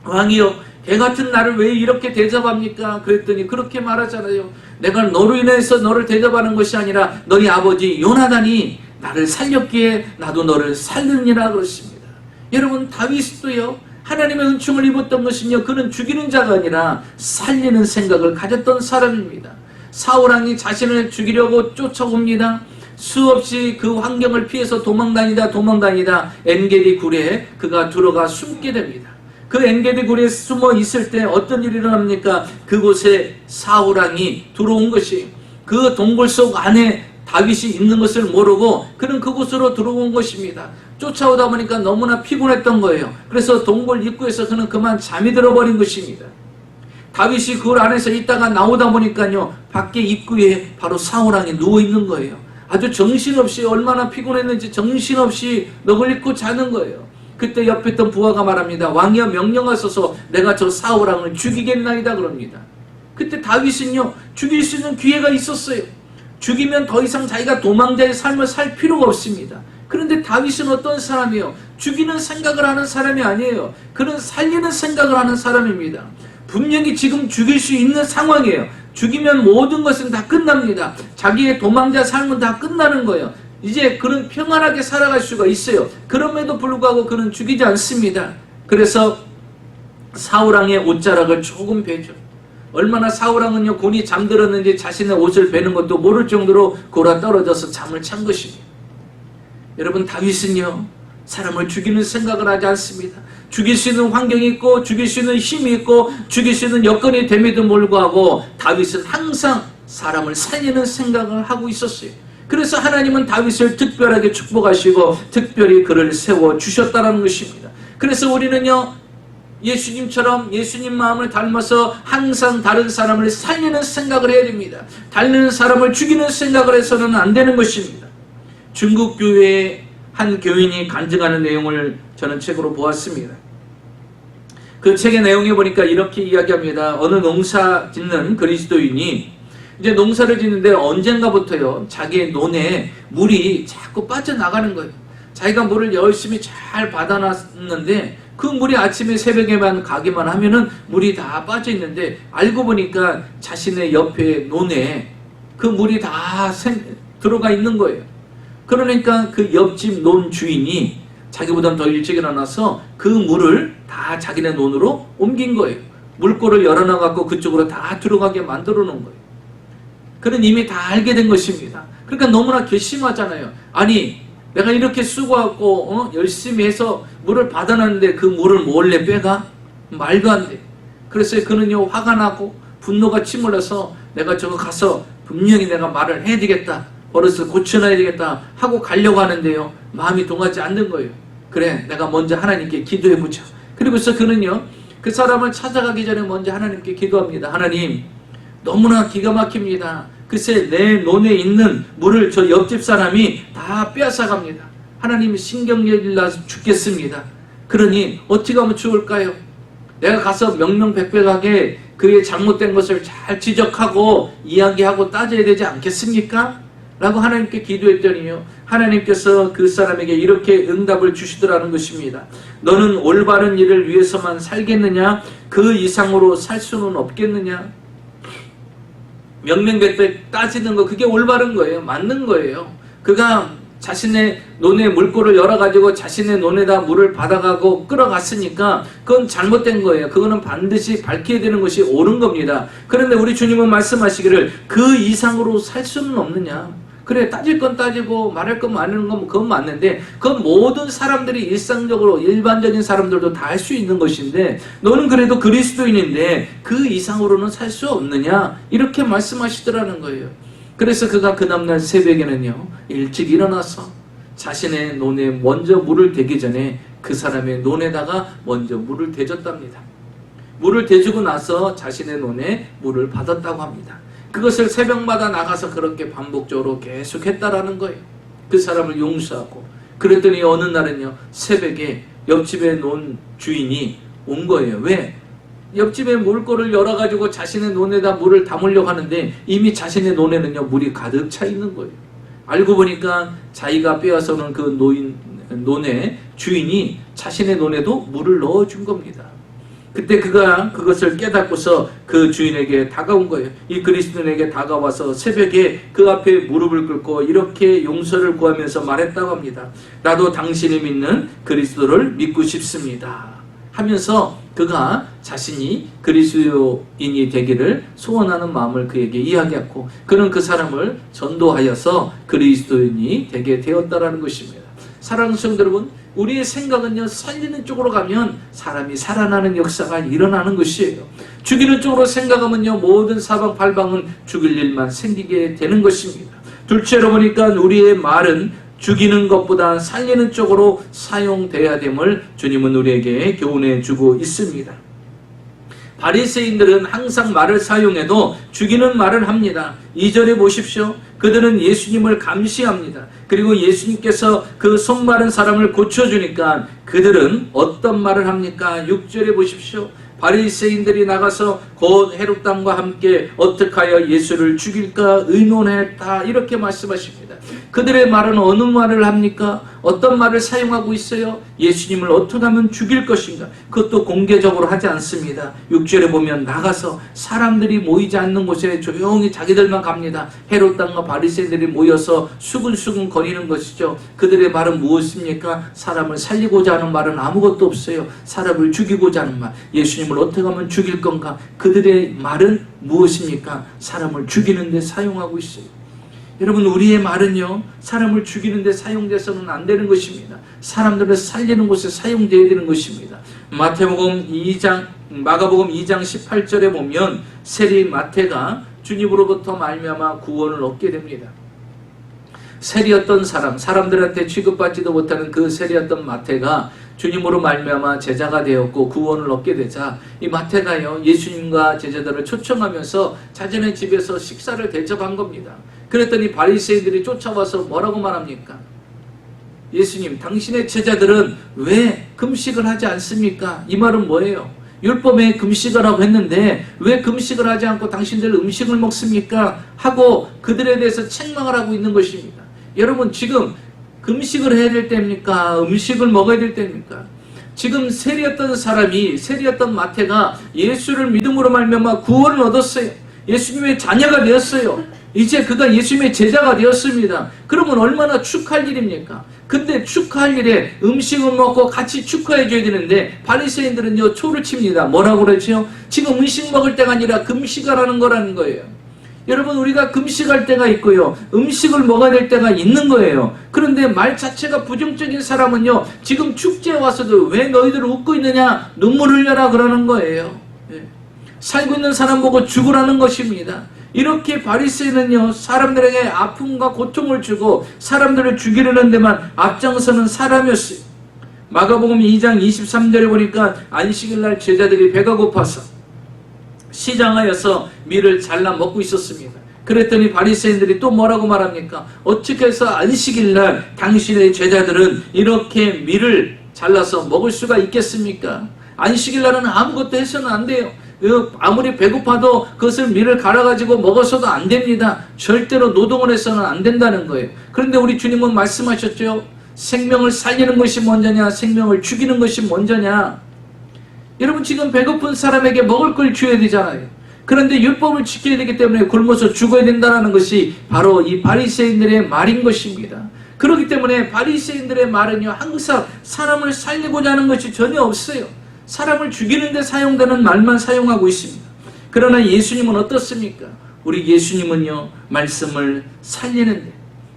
왕이여, 개같은 나를 왜 이렇게 대접합니까? 그랬더니 그렇게 말하잖아요. 내가 너로 인해서 너를 대접하는 것이 아니라 너희 아버지 요나단이 나를 살렸기에 나도 너를 살리니라 그렇습니다. 여러분, 다윗도요, 하나님의 은총을 입었던 것은요, 그는 죽이는 자가 아니라 살리는 생각을 가졌던 사람입니다. 사울왕이 자신을 죽이려고 쫓아옵니다. 수없이 그 환경을 피해서 도망다니다 엔게디 굴에 그가 들어가 숨게 됩니다. 그 엔게디 굴에 숨어 있을 때 어떤 일이 일어납니까? 그곳에 사울왕이 들어온 것이, 그 동굴 속 안에 다윗이 있는 것을 모르고 그는 그곳으로 들어온 것입니다. 쫓아오다 보니까 너무나 피곤했던 거예요. 그래서 동굴 입구에서 그는 그만 잠이 들어버린 것입니다. 다윗이 그 안에서 있다가 나오다 보니까요, 밖에 입구에 바로 사울왕이 누워있는 거예요. 아주 정신없이, 얼마나 피곤했는지 정신없이 넋을 잃고 자는 거예요. 그때 옆에 있던 부하가 말합니다. 왕이여, 명령하소서 내가 저 사울왕을 죽이겠나이다 그럽니다. 그때 다윗은요, 죽일 수 있는 기회가 있었어요. 죽이면 더 이상 자기가 도망자의 삶을 살 필요가 없습니다. 그런데 다윗은 어떤 사람이에요? 죽이는 생각을 하는 사람이 아니에요. 그는 살리는 생각을 하는 사람입니다. 분명히 지금 죽일 수 있는 상황이에요. 죽이면 모든 것은 다 끝납니다. 자기의 도망자 삶은 다 끝나는 거예요. 이제 그는 평안하게 살아갈 수가 있어요. 그럼에도 불구하고 그는 죽이지 않습니다. 그래서 사울왕의 옷자락을 조금 베죠. 얼마나 사울왕은요, 곤히 잠들었는지 자신의 옷을 베는 것도 모를 정도로 골아 떨어져서 잠을 찬 것입니다. 여러분, 다윗은요, 사람을 죽이는 생각을 하지 않습니다. 죽일 수 있는 환경이 있고 죽일 수 있는 힘이 있고 죽일 수 있는 여건이 됨에도 불구하고 다윗은 항상 사람을 살리는 생각을 하고 있었어요. 그래서 하나님은 다윗을 특별하게 축복하시고 특별히 그를 세워주셨다는 것입니다. 그래서 우리는요, 예수님처럼 예수님 마음을 닮아서 항상 다른 사람을 살리는 생각을 해야 됩니다. 다른 사람을 죽이는 생각을 해서는 안 되는 것입니다. 중국 교회의 한 교인이 간증하는 내용을 저는 책으로 보았습니다. 그 책의 내용에 보니까 이렇게 이야기합니다. 어느 농사 짓는 그리스도인이 이제 농사를 짓는데 언젠가부터요, 자기의 논에 물이 자꾸 빠져나가는 거예요. 자기가 물을 열심히 잘 받아놨는데 그 물이 아침에 새벽에만 가기만 하면은 물이 다 빠져 있는데 알고 보니까 자신의 옆에 논에 그 물이 다 들어가 있는 거예요. 그러니까 그 옆집 논 주인이 자기보다 더 일찍 일어나서 그 물을 다 자기네 논으로 옮긴 거예요. 물꼬를 열어놔갖고 그쪽으로 다 들어가게 만들어 놓은 거예요. 그는 이미 다 알게 된 것입니다. 그러니까 너무나 괘씸하잖아요. 아니, 내가 이렇게 수고하고 열심히 해서 물을 받아놨는데 그 물을 몰래 빼가? 말도 안 돼. 그래서 그는요, 화가 나고 분노가 치밀어서 내가 저거 가서 분명히 내가 말을 해야 되겠다, 버릇을 고쳐놔야 되겠다 하고 가려고 하는데요, 마음이 동하지 않는 거예요. 그래, 내가 먼저 하나님께 기도해보자. 그리고서 그는요, 그 사람을 찾아가기 전에 먼저 하나님께 기도합니다. 하나님, 너무나 기가 막힙니다. 글쎄, 내 논에 있는 물을 저 옆집 사람이 다 빼앗아갑니다. 하나님이 신경질 나서 죽겠습니다. 그러니 어떻게 하면 좋을까요? 내가 가서 명명백백하게 그의 잘못된 것을 잘 지적하고 이야기하고 따져야 되지 않겠습니까? 라고 하나님께 기도했더니요, 하나님께서 그 사람에게 이렇게 응답을 주시더라는 것입니다. 너는 올바른 일을 위해서만 살겠느냐? 그 이상으로 살 수는 없겠느냐? 명명백백 따지는 거, 그게 올바른 거예요. 맞는 거예요. 그가 자신의 논에 물꼬를 열어가지고 자신의 논에다 물을 받아가고 끌어갔으니까 그건 잘못된 거예요. 그거는 반드시 밝혀야 되는 것이 옳은 겁니다. 그런데 우리 주님은 말씀하시기를 그 이상으로 살 수는 없느냐? 그래, 따질 건 따지고 말할 건 말하는 건 그건 맞는데 그건 모든 사람들이 일상적으로 일반적인 사람들도 다 할 수 있는 것인데 너는 그래도 그리스도인인데 그 이상으로는 살 수 없느냐? 이렇게 말씀하시더라는 거예요. 그래서 그가 그 다음날 새벽에는요, 일찍 일어나서 자신의 논에 먼저 물을 대기 전에 그 사람의 논에다가 먼저 물을 대줬답니다. 물을 대주고 나서 자신의 논에 물을 받았다고 합니다. 그것을 새벽마다 나가서 그렇게 반복적으로 계속 했다라는 거예요. 그 사람을 용서하고. 그랬더니 어느 날은요, 새벽에 옆집에 논 주인이 온 거예요. 왜? 옆집에 물고를 열어가지고 자신의 논에다 물을 담으려고 하는데 이미 자신의 논에는요 물이 가득 차 있는 거예요. 알고 보니까 자기가 빼앗아오는 그 논의 주인이 자신의 논에도 물을 넣어준 겁니다. 그때 그가 그것을 깨닫고서 그 주인에게 다가온 거예요. 이 그리스도인에게 다가와서 새벽에 그 앞에 무릎을 꿇고 이렇게 용서를 구하면서 말했다고 합니다. 나도 당신이 믿는 그리스도를 믿고 싶습니다 하면서 그가 자신이 그리스도인이 되기를 소원하는 마음을 그에게 이야기했고 그는 그 사람을 전도하여서 그리스도인이 되게 되었다라는 것입니다. 사랑하는 성도 여러분, 우리의 생각은요 살리는 쪽으로 가면 사람이 살아나는 역사가 일어나는 것이에요. 죽이는 쪽으로 생각하면요 모든 사방팔방은 죽일 일만 생기게 되는 것입니다. 둘째로 보니까 우리의 말은 죽이는 것보다 살리는 쪽으로 사용돼야 됨을 주님은 우리에게 교훈해 주고 있습니다. 바리새인들은 항상 말을 사용해도 죽이는 말을 합니다. 2절에 보십시오. 그들은 예수님을 감시합니다. 그리고 예수님께서 그 손마른 사람을 고쳐주니까 그들은 어떤 말을 합니까? 6절에 보십시오. 바리새인들이 나가서 곧 헤롯당과 함께 어떻게 하여 예수를 죽일까 의논했다 이렇게 말씀하십니다. 그들의 말은 어느 말을 합니까? 어떤 말을 사용하고 있어요? 예수님을 어떻게 하면 죽일 것인가? 그것도 공개적으로 하지 않습니다. 6절에 보면 나가서 사람들이 모이지 않는 곳에 조용히 자기들만 갑니다. 헤롯당과 바리새인들이 모여서 수근수근 거리는 것이죠. 그들의 말은 무엇입니까? 사람을 살리고자 하는 말은 아무것도 없어요. 사람을 죽이고자 하는 말. 예수님을 어떻게 하면 죽일 건가? 그들의 말은 무엇입니까? 사람을 죽이는 데 사용하고 있어요. 여러분, 우리의 말은요 사람을 죽이는 데 사용돼서는 안 되는 것입니다. 사람들을 살리는 곳에 사용되어야 되는 것입니다. 마가복음 2장 18절에 보면 세리 마태가 주님으로부터 말미암아 구원을 얻게 됩니다. 세리였던 사람들한테 취급받지도 못하는 그 세리였던 마태가 주님으로 말미암아 제자가 되었고 구원을 얻게 되자 이 마태가요 예수님과 제자들을 초청하면서 자신의 집에서 식사를 대접한 겁니다. 그랬더니 바리새인들이 쫓아와서 뭐라고 말합니까? 예수님, 당신의 제자들은 왜 금식을 하지 않습니까? 이 말은 뭐예요? 율법에 금식하라고 했는데 왜 금식을 하지 않고 당신들 음식을 먹습니까? 하고 그들에 대해서 책망을 하고 있는 것입니다. 여러분, 지금 금식을 해야 될 때입니까? 음식을 먹어야 될 때입니까? 지금 세리였던 마태가 예수를 믿음으로 말미암아 구원을 얻었어요. 예수님의 자녀가 되었어요. 이제 그가 예수님의 제자가 되었습니다. 그러면 얼마나 축하할 일입니까? 근데 축하할 일에 음식을 먹고 같이 축하해 줘야 되는데 바리새인들은요 초를 칩니다. 뭐라고 그러죠? 지금 음식 먹을 때가 아니라 금식하라는 거라는 거예요. 여러분, 우리가 금식할 때가 있고요 음식을 먹어야 될 때가 있는 거예요. 그런데 말 자체가 부정적인 사람은요 지금 축제에 와서도 왜 너희들 웃고 있느냐, 눈물 흘려라 그러는 거예요. 살고 있는 사람 보고 죽으라는 것입니다. 이렇게 바리새인은요 사람들에게 아픔과 고통을 주고 사람들을 죽이려는 데만 앞장서는 사람이었어요. 마가복음 2장 23절에 보니까 안식일날 제자들이 배가 고파서 시장하여서 밀을 잘라 먹고 있었습니다. 그랬더니 바리새인들이 또 뭐라고 말합니까? 어떻게 해서 안식일날 당신의 제자들은 이렇게 밀을 잘라서 먹을 수가 있겠습니까? 안식일날은 아무것도 해서는 안 돼요. 아무리 배고파도 그것을 밀을 갈아가지고 먹어서도 안 됩니다. 절대로 노동을 해서는 안 된다는 거예요. 그런데 우리 주님은 말씀하셨죠. 생명을 살리는 것이 먼저냐 생명을 죽이는 것이 먼저냐. 여러분, 지금 배고픈 사람에게 먹을 걸 줘야 되잖아요. 그런데 율법을 지켜야 되기 때문에 굶어서 죽어야 된다는 것이 바로 이 바리새인들의 말인 것입니다. 그렇기 때문에 바리새인들의 말은요 항상 사람을 살리고자 하는 것이 전혀 없어요. 사람을 죽이는 데 사용되는 말만 사용하고 있습니다. 그러나 예수님은 어떻습니까? 우리 예수님은요 말씀을 살리는데,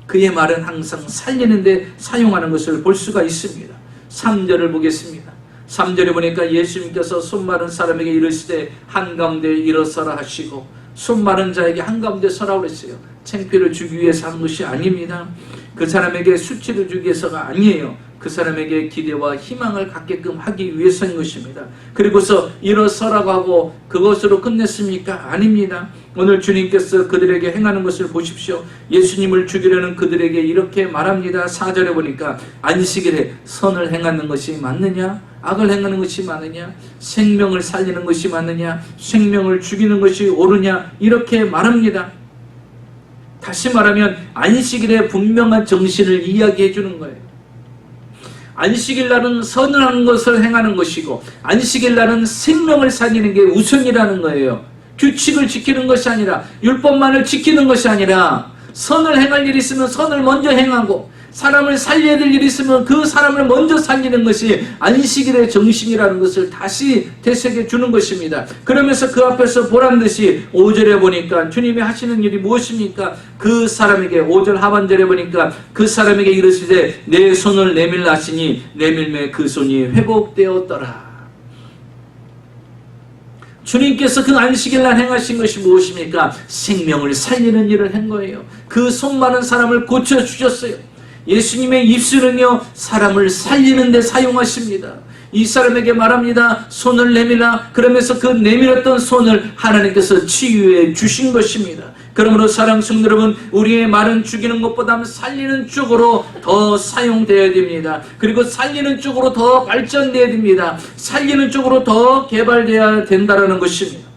그의 말은 항상 살리는데 사용하는 것을 볼 수가 있습니다. 3절을 보겠습니다. 3절에 보니까 예수님께서 손마른 사람에게 이르시되 한가운데 일어서라 하시고, 손마른 자에게 한가운데 서라고 그랬어요. 창피를 주기 위해서 한 것이 아닙니다. 그 사람에게 수치를 주기 위해서가 아니에요. 그 사람에게 기대와 희망을 갖게끔 하기 위해서인 것입니다. 그리고서 일어서라고 하고 그것으로 끝냈습니까? 아닙니다. 오늘 주님께서 그들에게 행하는 것을 보십시오. 예수님을 죽이려는 그들에게 이렇게 말합니다. 4절에 보니까 안식일에 선을 행하는 것이 맞느냐? 악을 행하는 것이 맞느냐? 생명을 살리는 것이 맞느냐? 생명을 죽이는 것이 옳으냐? 이렇게 말합니다. 다시 말하면 안식일의 분명한 정신을 이야기해 주는 거예요. 안식일 날은 선을 하는 것을 행하는 것이고 안식일 날은 생명을 살리는 게 우선이라는 거예요. 규칙을 지키는 것이 아니라 율법만을 지키는 것이 아니라 선을 행할 일이 있으면 선을 먼저 행하고 사람을 살려야 될 일이 있으면 그 사람을 먼저 살리는 것이 안식일의 정신이라는 것을 다시 되새겨 주는 것입니다. 그러면서 그 앞에서 보란듯이 5절에 보니까 주님이 하시는 일이 무엇입니까? 그 사람에게 5절 하반절에 보니까 그 사람에게 이르시되 내 손을 내밀라 하시니 내밀매 그 손이 회복되었더라. 주님께서 그 안식일날 행하신 것이 무엇입니까? 생명을 살리는 일을 한 거예요. 그 손 많은 사람을 고쳐주셨어요. 예수님의 입술은요 사람을 살리는 데 사용하십니다. 이 사람에게 말합니다. 손을 내밀라. 그러면서 그 내밀었던 손을 하나님께서 치유해 주신 것입니다. 그러므로 사랑하는 성도 여러분, 우리의 말은 죽이는 것보다는 살리는 쪽으로 더 사용되어야 됩니다. 그리고 살리는 쪽으로 더 발전되어야 됩니다. 살리는 쪽으로 더 개발되어야 된다는 것입니다.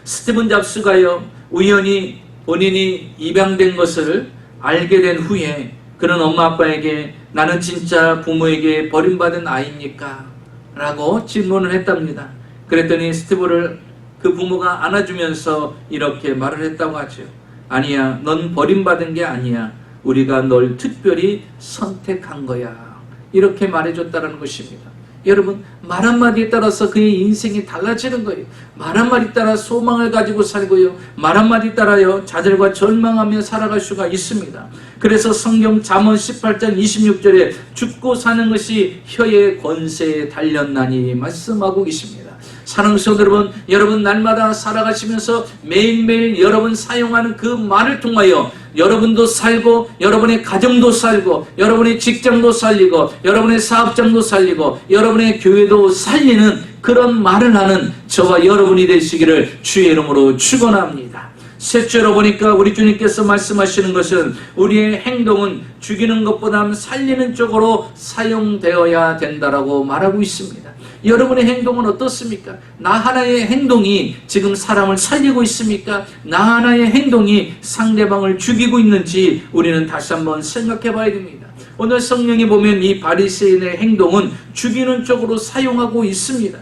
스티븐 잡스가요 우연히 본인이 입양된 것을 알게 된 후에 그런 엄마 아빠에게 나는 진짜 부모에게 버림받은 아이입니까? 라고 질문을 했답니다. 그랬더니 스티브를 그 부모가 안아주면서 이렇게 말을 했다고 하죠. 아니야, 넌 버림받은 게 아니야. 우리가 널 특별히 선택한 거야. 이렇게 말해줬다는 것입니다. 여러분, 말 한마디에 따라서 그의 인생이 달라지는 거예요. 말 한마디 따라 소망을 가지고 살고요. 말 한마디 따라요 좌절과 절망하며 살아갈 수가 있습니다. 그래서 성경 잠언 18장 26절에 죽고 사는 것이 혀의 권세에 달렸나니 말씀하고 계십니다. 사랑하는 성도 여러분 날마다 살아가시면서 매일매일 여러분 사용하는 그 말을 통하여 여러분도 살고 여러분의 가정도 살고 여러분의 직장도 살리고 여러분의 사업장도 살리고 여러분의 교회도 살리는 그런 말을 하는 저와 여러분이 되시기를 주의 이름으로 축원합니다. 셋째로 보니까 우리 주님께서 말씀하시는 것은 우리의 행동은 죽이는 것보다 살리는 쪽으로 사용되어야 된다라고 말하고 있습니다. 여러분의 행동은 어떻습니까? 나 하나의 행동이 지금 사람을 살리고 있습니까? 나 하나의 행동이 상대방을 죽이고 있는지 우리는 다시 한번 생각해 봐야 됩니다. 오늘 성경에 보면 이 바리새인의 행동은 죽이는 쪽으로 사용하고 있습니다.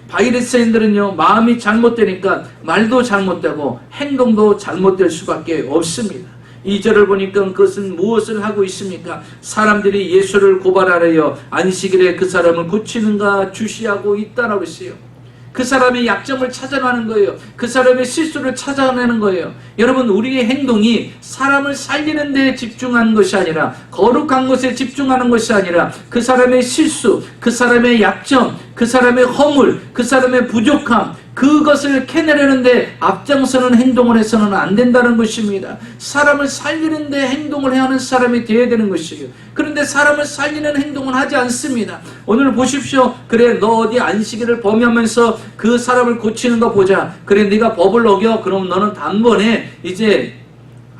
바리새인들은요 마음이 잘못되니까 말도 잘못되고 행동도 잘못될 수밖에 없습니다. 2절을 보니까 그것은 무엇을 하고 있습니까? 사람들이 예수를 고발하려 안식일에 그 사람을 고치는가 주시하고 있다라고 했어요. 그 사람의 약점을 찾아가는 거예요. 그 사람의 실수를 찾아내는 거예요. 여러분, 우리의 행동이 사람을 살리는 데 집중하는 것이 아니라 거룩한 것에 집중하는 것이 아니라 그 사람의 실수, 그 사람의 약점, 그 사람의 허물, 그 사람의 부족함, 그것을 캐내려는데 앞장서는 행동을 해서는 안 된다는 것입니다. 사람을 살리는데 행동을 해야 하는 사람이 되어야 되는 것이에요. 그런데 사람을 살리는 행동은 하지 않습니다. 오늘 보십시오. 그래, 너 어디 안식일을 범하면서 그 사람을 고치는 거 보자. 그래, 네가 법을 어겨. 그럼 너는 단번에 이제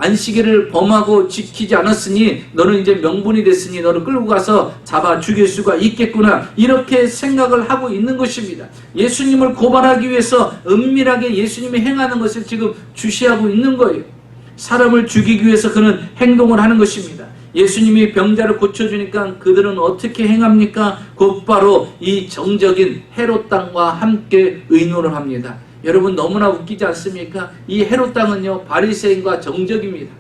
안식일을 범하고 지키지 않았으니 너는 이제 명분이 됐으니 너를 끌고 가서 잡아 죽일 수가 있겠구나, 이렇게 생각을 하고 있는 것입니다. 예수님을 고발하기 위해서 은밀하게 예수님이 행하는 것을 지금 주시하고 있는 거예요. 사람을 죽이기 위해서 그는 행동을 하는 것입니다. 예수님이 병자를 고쳐주니까 그들은 어떻게 행합니까? 곧바로 이 정적인 헤롯 땅과 함께 의논을 합니다. 여러분, 너무나 웃기지 않습니까? 이 헤롯 땅은요 바리새인과 정적입니다.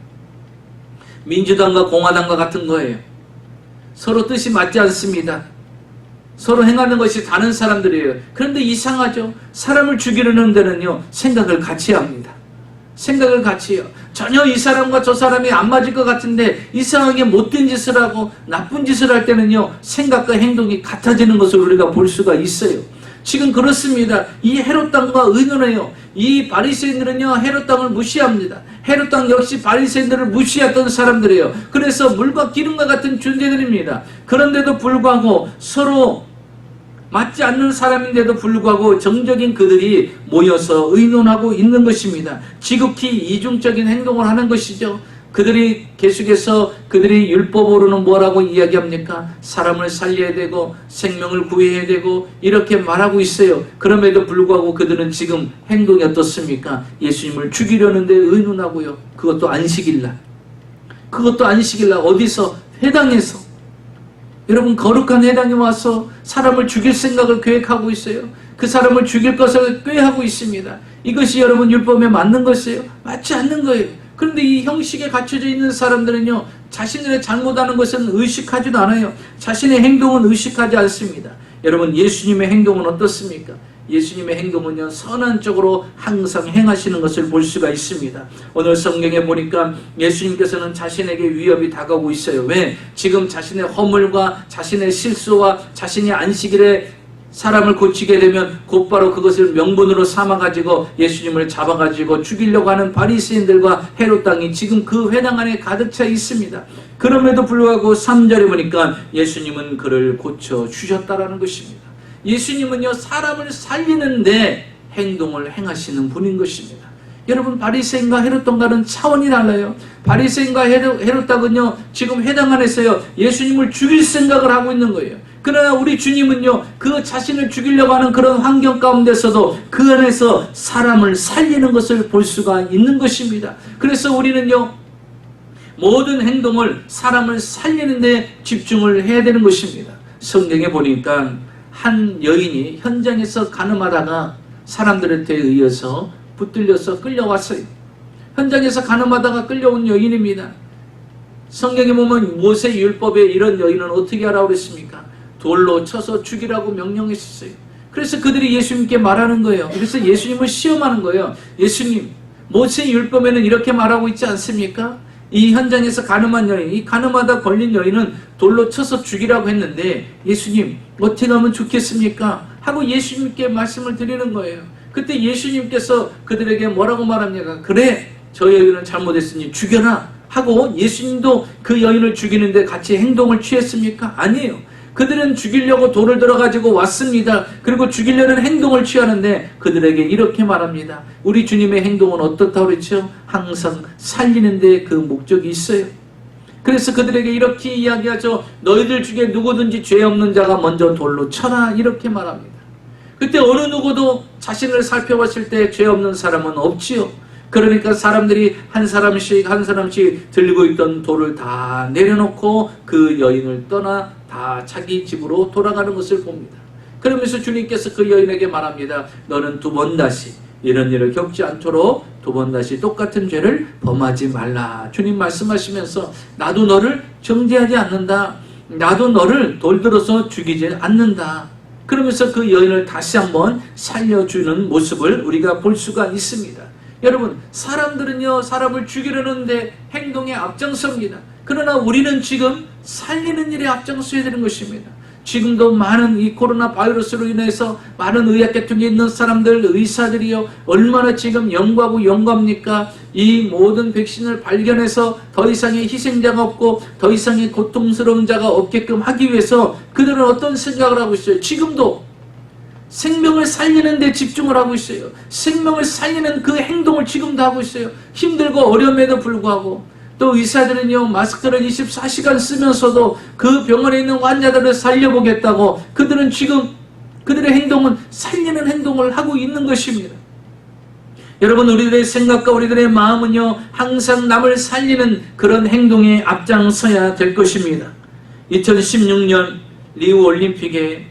민주당과 공화당과 같은 거예요. 서로 뜻이 맞지 않습니다. 서로 행하는 것이 다른 사람들이에요. 그런데 이상하죠. 사람을 죽이려는 데는요 생각을 같이 합니다. 생각을 같이 해요. 전혀 이 사람과 저 사람이 안 맞을 것 같은데 이상하게 못된 짓을 하고 나쁜 짓을 할 때는요 생각과 행동이 같아지는 것을 우리가 볼 수가 있어요. 지금 그렇습니다. 이 헤롯 땅과 의논해요. 이 바리새인들은요 헤롯 땅을 무시합니다. 헤롯 땅 역시 바리새인들을 무시했던 사람들이에요. 그래서 물과 기름과 같은 존재들입니다. 그런데도 불구하고 서로 맞지 않는 사람인데도 불구하고 정적인 그들이 모여서 의논하고 있는 것입니다. 지극히 이중적인 행동을 하는 것이죠. 그들이 계속해서 그들이 율법으로는 뭐라고 이야기합니까? 사람을 살려야 되고 생명을 구해야 되고 이렇게 말하고 있어요. 그럼에도 불구하고 그들은 지금 행동이 어떻습니까? 예수님을 죽이려는 데 의논하고요. 그것도 안식일날. 그것도 안식일날 어디서? 회당에서. 여러분 거룩한 회당에 와서 사람을 죽일 생각을 계획하고 있어요. 그 사람을 죽일 것을 꾀하고 있습니다. 이것이 여러분 율법에 맞는 것이에요? 맞지 않는 거예요. 그런데 이 형식에 갖춰져 있는 사람들은요 자신들의 잘못하는 것은 의식하지도 않아요. 자신의 행동은 의식하지 않습니다. 여러분 예수님의 행동은 어떻습니까? 예수님의 행동은요 선한 쪽으로 항상 행하시는 것을 볼 수가 있습니다. 오늘 성경에 보니까 예수님께서는 자신에게 위협이 다가오고 있어요. 왜? 지금 자신의 허물과 자신의 실수와 자신이 안식일에 사람을 고치게 되면 곧바로 그것을 명분으로 삼아가지고 예수님을 잡아가지고 죽이려고 하는 바리새인들과 헤롯 땅이 지금 그 회당 안에 가득 차 있습니다. 그럼에도 불구하고 3절에 보니까 예수님은 그를 고쳐주셨다라는 것입니다. 예수님은요 사람을 살리는데 행동을 행하시는 분인 것입니다. 여러분 바리새인과 헤롯 땅과는 차원이 달라요. 바리새인과 헤롯 땅은요 지금 회당 안에서요 예수님을 죽일 생각을 하고 있는 거예요. 그러나 우리 주님은요 그 자신을 죽이려고 하는 그런 환경 가운데서도 그 안에서 사람을 살리는 것을 볼 수가 있는 것입니다. 그래서 우리는요 모든 행동을 사람을 살리는 데 집중을 해야 되는 것입니다. 성경에 보니까 한 여인이 현장에서 가늠하다가 사람들한테 의해서 붙들려서 끌려왔어요. 현장에서 가늠하다가 끌려온 여인입니다. 성경에 보면 모세 율법에 이런 여인은 어떻게 하라고 그랬습니까? 돌로 쳐서 죽이라고 명령했었어요. 그래서 그들이 예수님께 말하는 거예요. 그래서 예수님을 시험하는 거예요. 예수님, 모세 율법에는 이렇게 말하고 있지 않습니까? 이 현장에서 가늠한 여인, 이 가늠하다 걸린 여인은 돌로 쳐서 죽이라고 했는데 예수님 어떻게 하면 좋겠습니까? 하고 예수님께 말씀을 드리는 거예요. 그때 예수님께서 그들에게 뭐라고 말합니까? 그래, 저 여인은 잘못했으니 죽여라 하고 예수님도 그 여인을 죽이는데 같이 행동을 취했습니까? 아니에요. 그들은 죽이려고 돌을 들어가지고 왔습니다. 그리고 죽이려는 행동을 취하는데 그들에게 이렇게 말합니다. 우리 주님의 행동은 어떻다고 그랬죠? 항상 살리는 데 그 목적이 있어요. 그래서 그들에게 이렇게 이야기하죠. 너희들 중에 누구든지 죄 없는 자가 먼저 돌로 쳐라 이렇게 말합니다. 그때 어느 누구도 자신을 살펴봤을 때 죄 없는 사람은 없지요. 그러니까 사람들이 한 사람씩 들고 있던 돌을 다 내려놓고 그 여인을 떠나 다 자기 집으로 돌아가는 것을 봅니다. 그러면서 주님께서 그 여인에게 말합니다. 너는 두 번 다시 이런 일을 겪지 않도록 두 번 다시 똑같은 죄를 범하지 말라. 주님 말씀하시면서 나도 너를 정죄하지 않는다. 나도 너를 돌들어서 죽이지 않는다. 그러면서 그 여인을 다시 한번 살려주는 모습을 우리가 볼 수가 있습니다. 여러분 사람들은요 사람을 죽이려는데 행동에 앞장섭니다. 그러나 우리는 지금 살리는 일에 앞장서야 되는 것입니다. 지금도 많은 이 코로나 바이러스로 인해서 많은 의학계통에 있는 사람들, 의사들이요 얼마나 지금 연구하고 연구합니까? 이 모든 백신을 발견해서 더 이상의 희생자가 없고 더 이상의 고통스러운 자가 없게끔 하기 위해서 그들은 어떤 생각을 하고 있어요? 지금도 생명을 살리는 데 집중을 하고 있어요. 생명을 살리는 그 행동을 지금도 하고 있어요. 힘들고 어려움에도 불구하고 또 의사들은요 마스크를 24시간 쓰면서도 그 병원에 있는 환자들을 살려보겠다고 그들은 지금 그들의 행동은 살리는 행동을 하고 있는 것입니다. 여러분 우리들의 생각과 우리들의 마음은요 항상 남을 살리는 그런 행동에 앞장서야 될 것입니다. 2016년 리우 올림픽에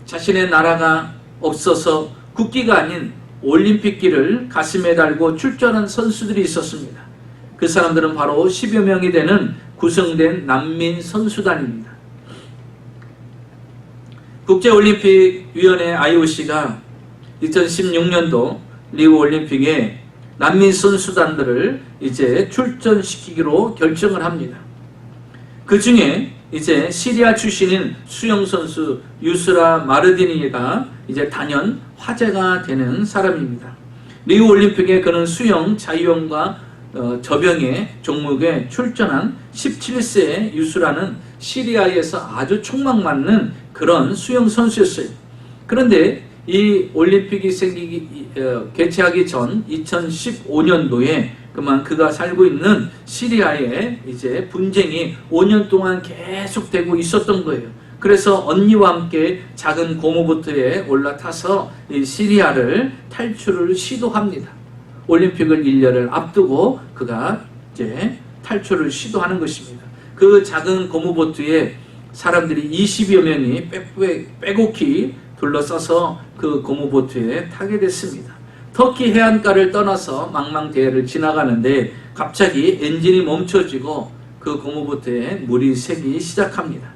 자신의 나라가 없어서 국기가 아닌 올림픽기를 가슴에 달고 출전한 선수들이 있었습니다. 그 사람들은 바로 10여 명이 되는 구성된 난민 선수단입니다. 국제올림픽위원회 IOC가 2016년도 리우 올림픽에 난민 선수단들을 이제 출전시키기로 결정을 합니다. 그 중에 이제 시리아 출신인 수영 선수 유스라 마르디니가 이제 단연 화제가 되는 사람입니다. 리우 올림픽에 그는 수영, 자유형과 저병의 종목에 출전한 17세의 유수라는 시리아에서 아주 촉망받는 그런 수영 선수였어요. 그런데 이 올림픽이 개최하기 전 2015년도에 그만 그가 살고 있는 시리아에 이제 분쟁이 5년 동안 계속되고 있었던 거예요. 그래서 언니와 함께 작은 고무보트에 올라타서 이 시리아를 탈출을 시도합니다. 올림픽을 1년을 앞두고 그가 이제 탈출을 시도하는 것입니다. 그 작은 고무보트에 사람들이 20여 명이 빼곡히 둘러싸서 그 고무보트에 타게 됐습니다. 터키 해안가를 떠나서 망망대해를 지나가는데 갑자기 엔진이 멈춰지고 그 고무보트에 물이 새기 시작합니다.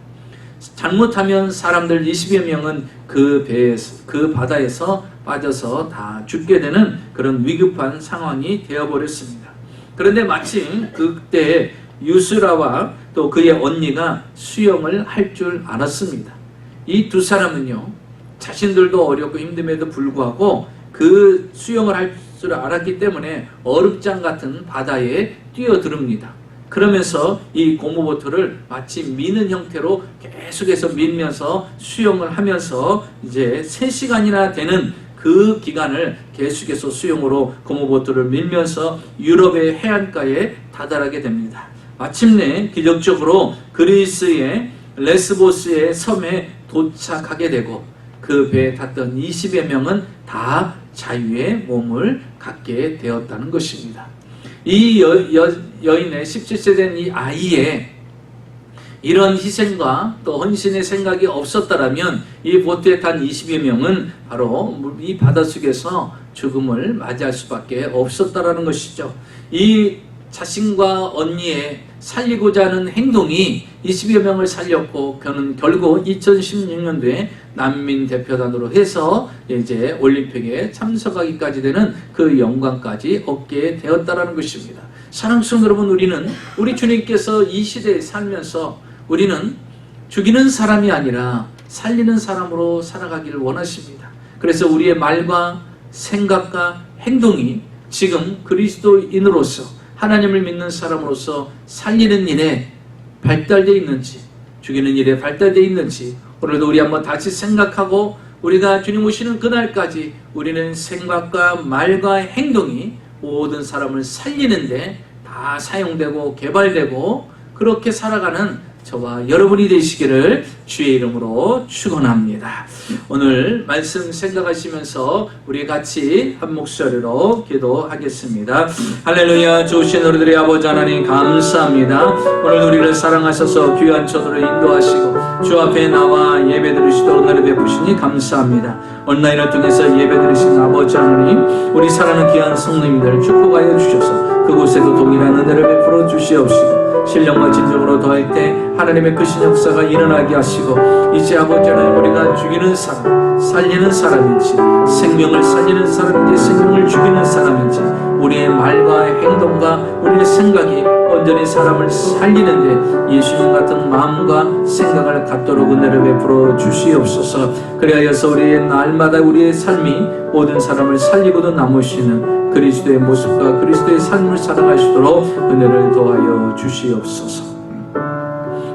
잘못하면 사람들 20여 명은 그 바다에서 빠져서 다 죽게 되는 그런 위급한 상황이 되어버렸습니다. 그런데 마침 그때 유스라와 또 그의 언니가 수영을 할 줄 알았습니다. 이 두 사람은요, 자신들도 어렵고 힘듦에도 불구하고 그 수영을 할 줄 알았기 때문에 얼음장 같은 바다에 뛰어듭니다. 그러면서 이 고무보트를 마치 미는 형태로 계속해서 밀면서 수영을 하면서 이제 3시간이나 되는 그 기간을 계속해서 수영으로 고무보트를 밀면서 유럽의 해안가에 다다르게 됩니다. 마침내 기적적으로 그리스의 레스보스의 섬에 도착하게 되고 그 배에 탔던 20여 명은 다 자유의 몸을 갖게 되었다는 것입니다. 이 여인의 17세 된 이 아이의 이런 희생과 또 헌신의 생각이 없었다라면 이 보트에 탄 20여 명은 바로 이 바닷속에서 죽음을 맞이할 수밖에 없었다라는 것이죠. 이 자신과 언니의 살리고자 하는 행동이 20여 명을 살렸고 그는 결국 2016년도에 난민 대표단으로 해서 이제 올림픽에 참석하기까지 되는 그 영광까지 얻게 되었다라는 것입니다. 사랑하는 성도 여러분, 우리 주님께서 이 시대에 살면서 우리는 죽이는 사람이 아니라 살리는 사람으로 살아가기를 원하십니다. 그래서 우리의 말과 생각과 행동이 지금 그리스도인으로서 하나님을 믿는 사람으로서 살리는 일에 발달되어 있는지, 죽이는 일에 발달되어 있는지 오늘도 우리 한번 다시 생각하고 우리가 주님 오시는 그날까지 우리는 생각과 말과 행동이 모든 사람을 살리는데 다 사용되고 개발되고 그렇게 살아가는 저와 여러분이 되시기를 주의 이름으로 축원합니다. 오늘 말씀 생각하시면서 우리 같이 한 목소리로 기도하겠습니다. 할렐루야. 좋으신 우리들의 아버지 하나님 감사합니다. 오늘 우리를 사랑하셔서 귀한 초도를 인도하시고 주 앞에 나와 예배드리시도록 은혜를 베푸시니 감사합니다. 온라인을 통해서 예배드리신 아버지 하나님, 우리 사랑하는 귀한 성도님들 축복하여 주셔서 그곳에도 동일한 은혜를 베풀어 주시옵시고 신령과 진정으로 더할 때 하나님의 크신 역사가 일어나게 하시고 이제 아버지 하나님, 우리가 죽이는 사람, 살리는 사람인지 생명을 살리는 사람인지 생명을 죽이는 사람인지 우리의 말과 행동과 우리의 생각이 온전히 사람을 살리는데 예수님 같은 마음과 생각을 갖도록 은혜를 베풀어 주시옵소서. 그리하여서 우리의 날마다 우리의 삶이 모든 사람을 살리고도 남으시는 그리스도의 모습과 그리스도의 삶을 살아가시도록 은혜를 더하여 주시옵소서.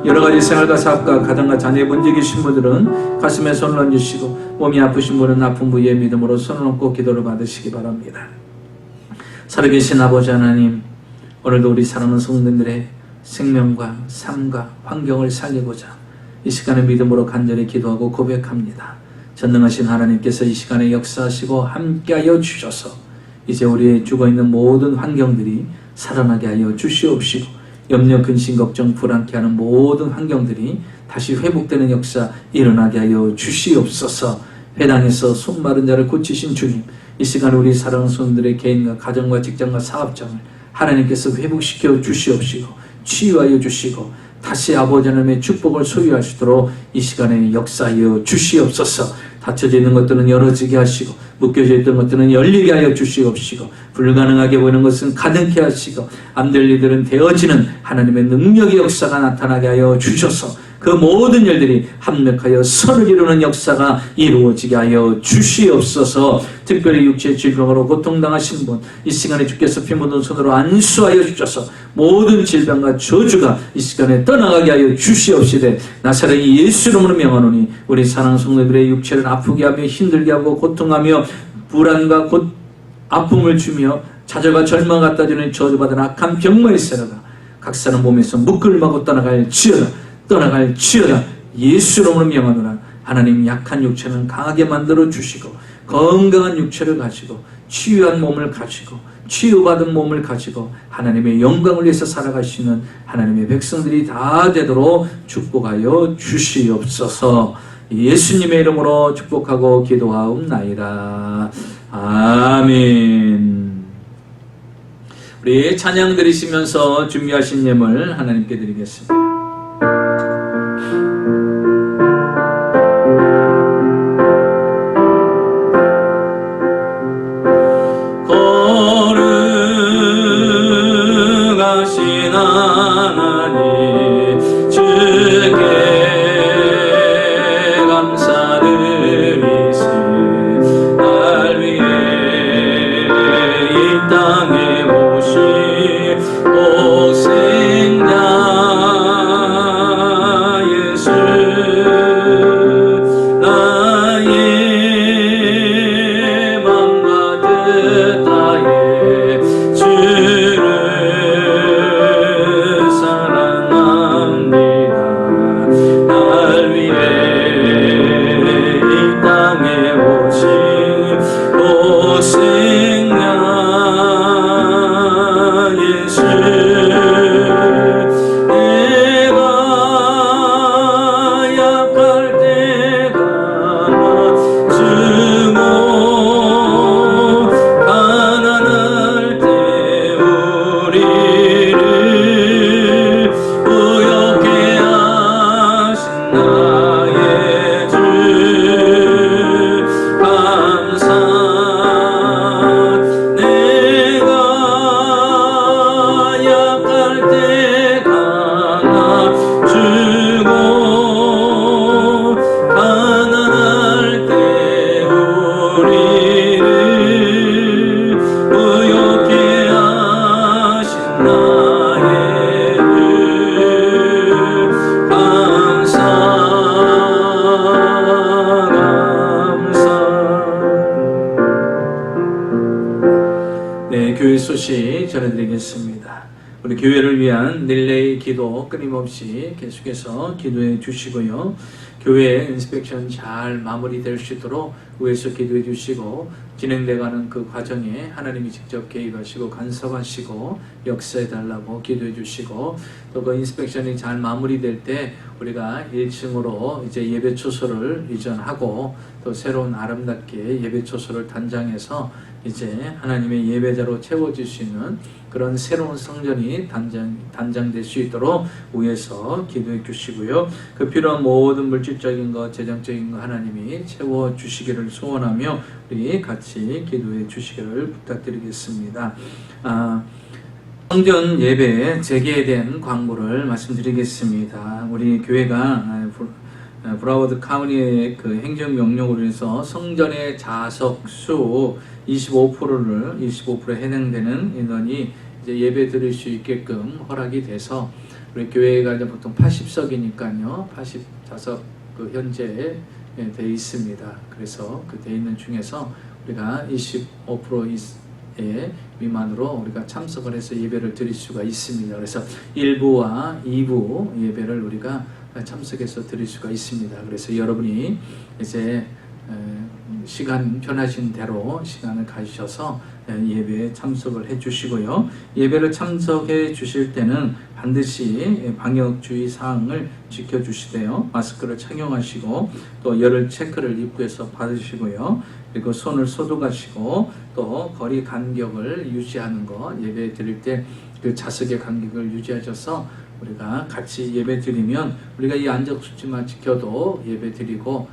여러가지 생활과 사업과 가정과 자녀의 문제 계신 분들은 가슴에 손을 얹으시고 몸이 아프신 분은 아픈 부위에 믿음으로 손을 얹고 기도를 받으시기 바랍니다. 살아계신 아버지 하나님, 오늘도 우리 사랑하는 성도님들의 생명과 삶과 환경을 살리고자 이 시간에 믿음으로 간절히 기도하고 고백합니다. 전능하신 하나님께서 이 시간에 역사하시고 함께하여 주셔서 이제 우리의 죽어있는 모든 환경들이 살아나게 하여 주시옵시고 염려, 근심, 걱정, 불안케 하는 모든 환경들이 다시 회복되는 역사 일어나게 하여 주시옵소서. 회당에서 손 마른 자를 고치신 주님, 이 시간 우리 사랑하는 손들의 개인과 가정과 직장과 사업장을 하나님께서 회복시켜 주시옵시고 치유하여 주시고 다시 아버지 하나님의 축복을 소유하시도록 이 시간에 역사하여 주시옵소서. 닫혀져 있는 것들은 열어지게 하시고 묶여져 있던 것들은 열리게 하여 주시옵시고 불가능하게 보이는 것은 가능케 하시고 안 될 일들은 되어지는 하나님의 능력의 역사가 나타나게 하여 주셔서 그 모든 일들이 합력하여 선을 이루는 역사가 이루어지게 하여 주시옵소서. 특별히 육체의 질병으로 고통당하신 분, 이 시간에 주께서 피 묻은 손으로 안수하여 주셔서 모든 질병과 저주가 이 시간에 떠나가게 하여 주시옵시되, 나사렛 예수 이름으로 명하노니 우리 사랑하는 성도들의 육체를 아프게 하며 힘들게 하고 고통하며 불안과 아픔을 주며 좌절과 절망 갖다 주는 저주받은 악한 병마의 세라가 각 사람 몸에서 묶을마고 떠나갈지어다. 예수 이름으로 명하노라. 하나님, 약한 육체는 강하게 만들어 주시고 건강한 육체를 가지고 치유한 몸을 가지고 치유받은 몸을 가지고 하나님의 영광을 위해서 살아가시는 하나님의 백성들이 다 되도록 축복하여 주시옵소서. 예수님의 이름으로 축복하고 기도하옵나이다. 아멘. 우리 찬양 드리시면서 준비하신 예물 하나님께 드리겠습니다. 거룩하신 하나님, 주께 감사드리시. 날 위해 이 땅에 오신 고생자 예수, 나의 맘과 뜻하에 주를 사랑합니다. 날 위해 이 땅에 오신 고생자 예수, 내가 약할 때가 주고 가난할 때 우리를 부욕해 하신 나의 주 감사. 내가 약할 때 강화 주고 가난할 때 우리를 부욕해 하신 나의 감사. 네, 교회 소식 전해드리겠습니다. 우리 교회를 위한 릴레이 기도 끊임없이 계속해서 기도해 주시고요. 교회 인스펙션 잘 마무리될 수 있도록 위에서 기도해 주시고, 진행돼가는 그 과정에 하나님이 직접 개입하시고 간섭하시고 역사해 달라고 기도해 주시고, 또 그 인스펙션이 잘 마무리될 때 우리가 1층으로 이제 예배 초소를 이전하고 또 새로운 아름답게 예배 초소를 단장해서 이제 하나님의 예배자로 채워질 수 있는 그런 새로운 성전이 단장될 수 있도록 위에서 기도해 주시고요. 그 필요한 모든 물질적인 것, 재정적인 것 하나님이 채워주시기를 소원하며 우리 같이 기도해 주시기를 부탁드리겠습니다. 성전 예배 재개된 광고를 말씀드리겠습니다. 우리 교회가 브라워드 카운티의 그 행정명령으로 해서 성전의 좌석 수 25% 해당되는 인원이 이제 예배 드릴 수 있게끔 허락이 돼서 우리 교회가 이제 보통 80석이니까요. 80좌석 그 현재 돼 있습니다. 그래서 그 돼 있는 중에서 우리가 25%의 미만으로 우리가 참석을 해서 예배를 드릴 수가 있습니다. 그래서 1부와 2부 예배를 우리가 참석해서 드릴 수가 있습니다. 그래서 여러분이 이제 시간 편하신 대로 시간을 가지셔서 예배에 참석을 해 주시고요. 예배를 참석해 주실 때는 반드시 방역주의 사항을 지켜 주시되요. 마스크를 착용하시고 또 열흘 체크를 입구에서 받으시고요. 그리고 손을 소독하시고 또 거리 간격을 유지하는 것, 예배 드릴 때 그 좌석의 간격을 유지하셔서 우리가 같이 예배 드리면 우리가 이 안전수칙만 지켜도 예배 드리고,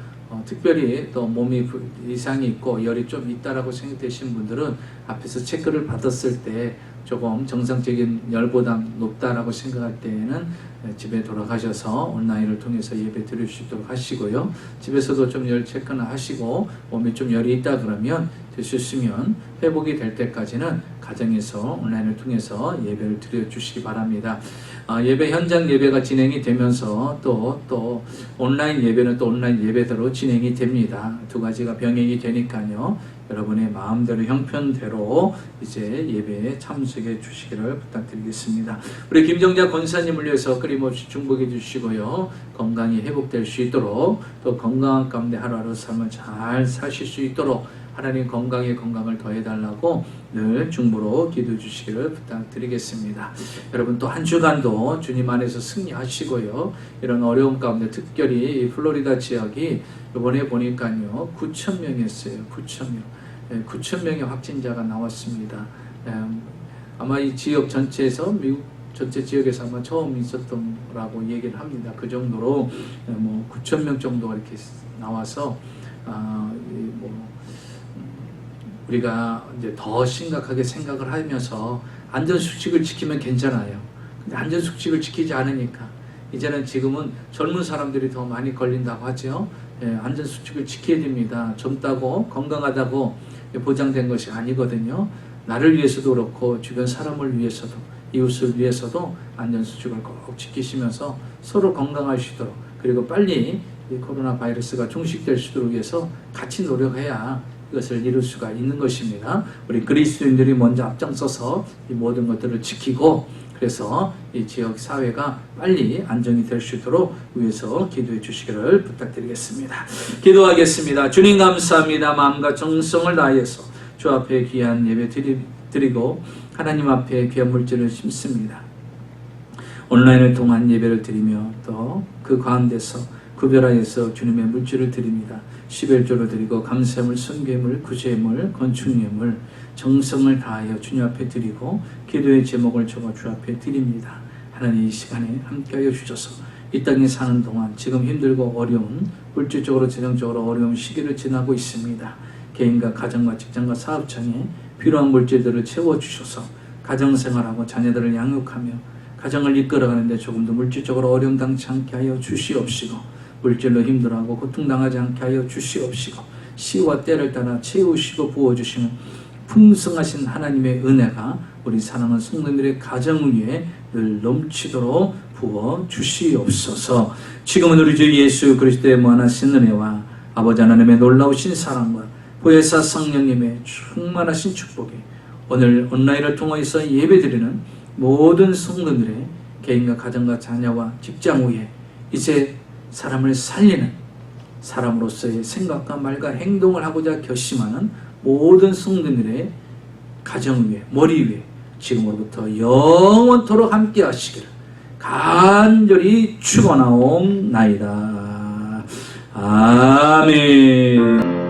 특별히 또 몸이 이상이 있고 열이 좀 있다라고 생각되신 분들은 앞에서 체크를 받았을 때 조금 정상적인 열보다 높다라고 생각할 때에는 집에 돌아가셔서 온라인을 통해서 예배 드릴 수 있도록 하시고요. 집에서도 좀 열 체크나 하시고 몸에 좀 열이 있다 그러면 될 수 있으면 회복이 될 때까지는 가정에서 온라인을 통해서 예배를 드려 주시기 바랍니다. 예배 현장 예배가 진행이 되면서 또 온라인 예배는 또 온라인 예배대로 진행이 됩니다. 두 가지가 병행이 되니까요. 여러분의 마음대로 형편대로 이제 예배에 참석해 주시기를 부탁드리겠습니다. 우리 김정자 권사님을 위해서 끊임없이 중복해 주시고요. 건강이 회복될 수 있도록 또 건강한 가운데 하루하루 삶을 잘 사실 수 있도록 하나님 건강에 건강을 더해달라고 늘 중보로 기도해 주시기를 부탁드리겠습니다. 여러분 또 한 주간도 주님 안에서 승리하시고요. 이런 어려움 가운데 특별히 플로리다 지역이 이번에 보니까요 9,000명이었어요. 9,000명. 9,000명의 확진자가 나왔습니다. 아마 이 지역 전체에서 미국 전체 지역에서 아마 처음 있었던 거라고 얘기를 합니다. 그 정도로 9,000명 정도가 이렇게 나와서 우리가 이제 더 심각하게 생각을 하면서 안전수칙을 지키면 괜찮아요. 근데 안전수칙을 지키지 않으니까 이제는 지금은 젊은 사람들이 더 많이 걸린다고 하죠. 안전수칙을 지켜야 됩니다. 젊다고 건강하다고 보장된 것이 아니거든요. 나를 위해서도 그렇고 주변 사람을 위해서도 이웃을 위해서도 안전수칙을 꼭 지키시면서 서로 건강하시도록 그리고 빨리 이 코로나 바이러스가 종식될 수 있도록 위해서 같이 노력해야 이것을 이룰 수가 있는 것입니다. 우리 그리스도인들이 먼저 앞장서서 이 모든 것들을 지키고 그래서 이 지역 사회가 빨리 안정이 될 수 있도록 위해서 기도해 주시기를 부탁드리겠습니다. 기도하겠습니다. 주님 감사합니다. 마음과 정성을 다해서 주 앞에 귀한 예배 드리고 하나님 앞에 귀한 물질을 심습니다. 온라인을 통한 예배를 드리며 또 그 가운데서 구별하여서 주님의 물질을 드립니다. 11조로 드리고 감사함을 선괴물, 구제물, 건축예물, 정성을 다하여 주님 앞에 드리고 기도의 제목을 적어 주 앞에 드립니다. 하나님 이 시간에 함께하여 주셔서 이 땅에 사는 동안 지금 힘들고 어려운 물질적으로 재정적으로 어려운 시기를 지나고 있습니다. 개인과 가정과 직장과 사업장에 필요한 물질들을 채워주셔서 가정생활하고 자녀들을 양육하며 가정을 이끌어가는데 조금 더 물질적으로 어려움 당치 않게 하여 주시옵시고 물질로 힘들어하고 고통당하지 않게 하여 주시옵시고 시와 때를 따라 채우시고 부어주시는 풍성하신 하나님의 은혜가 우리 사랑하는 성도들의 가정 위에 늘 넘치도록 부어 주시옵소서. 지금은 우리 주 예수 그리스도의 무한하신 은혜와 아버지 하나님의 놀라우신 사랑과 보혜사 성령님의 충만하신 축복이 오늘 온라인을 통해서 예배드리는 모든 성도들의 개인과 가정과 자녀와 직장 위에 이제 사람을 살리는 사람으로서의 생각과 말과 행동을 하고자 결심하는 모든 성도들의 가정 위에 머리 위에 지금으로부터 영원토록 함께 하시기를 간절히 축원하옵나이다. 아멘.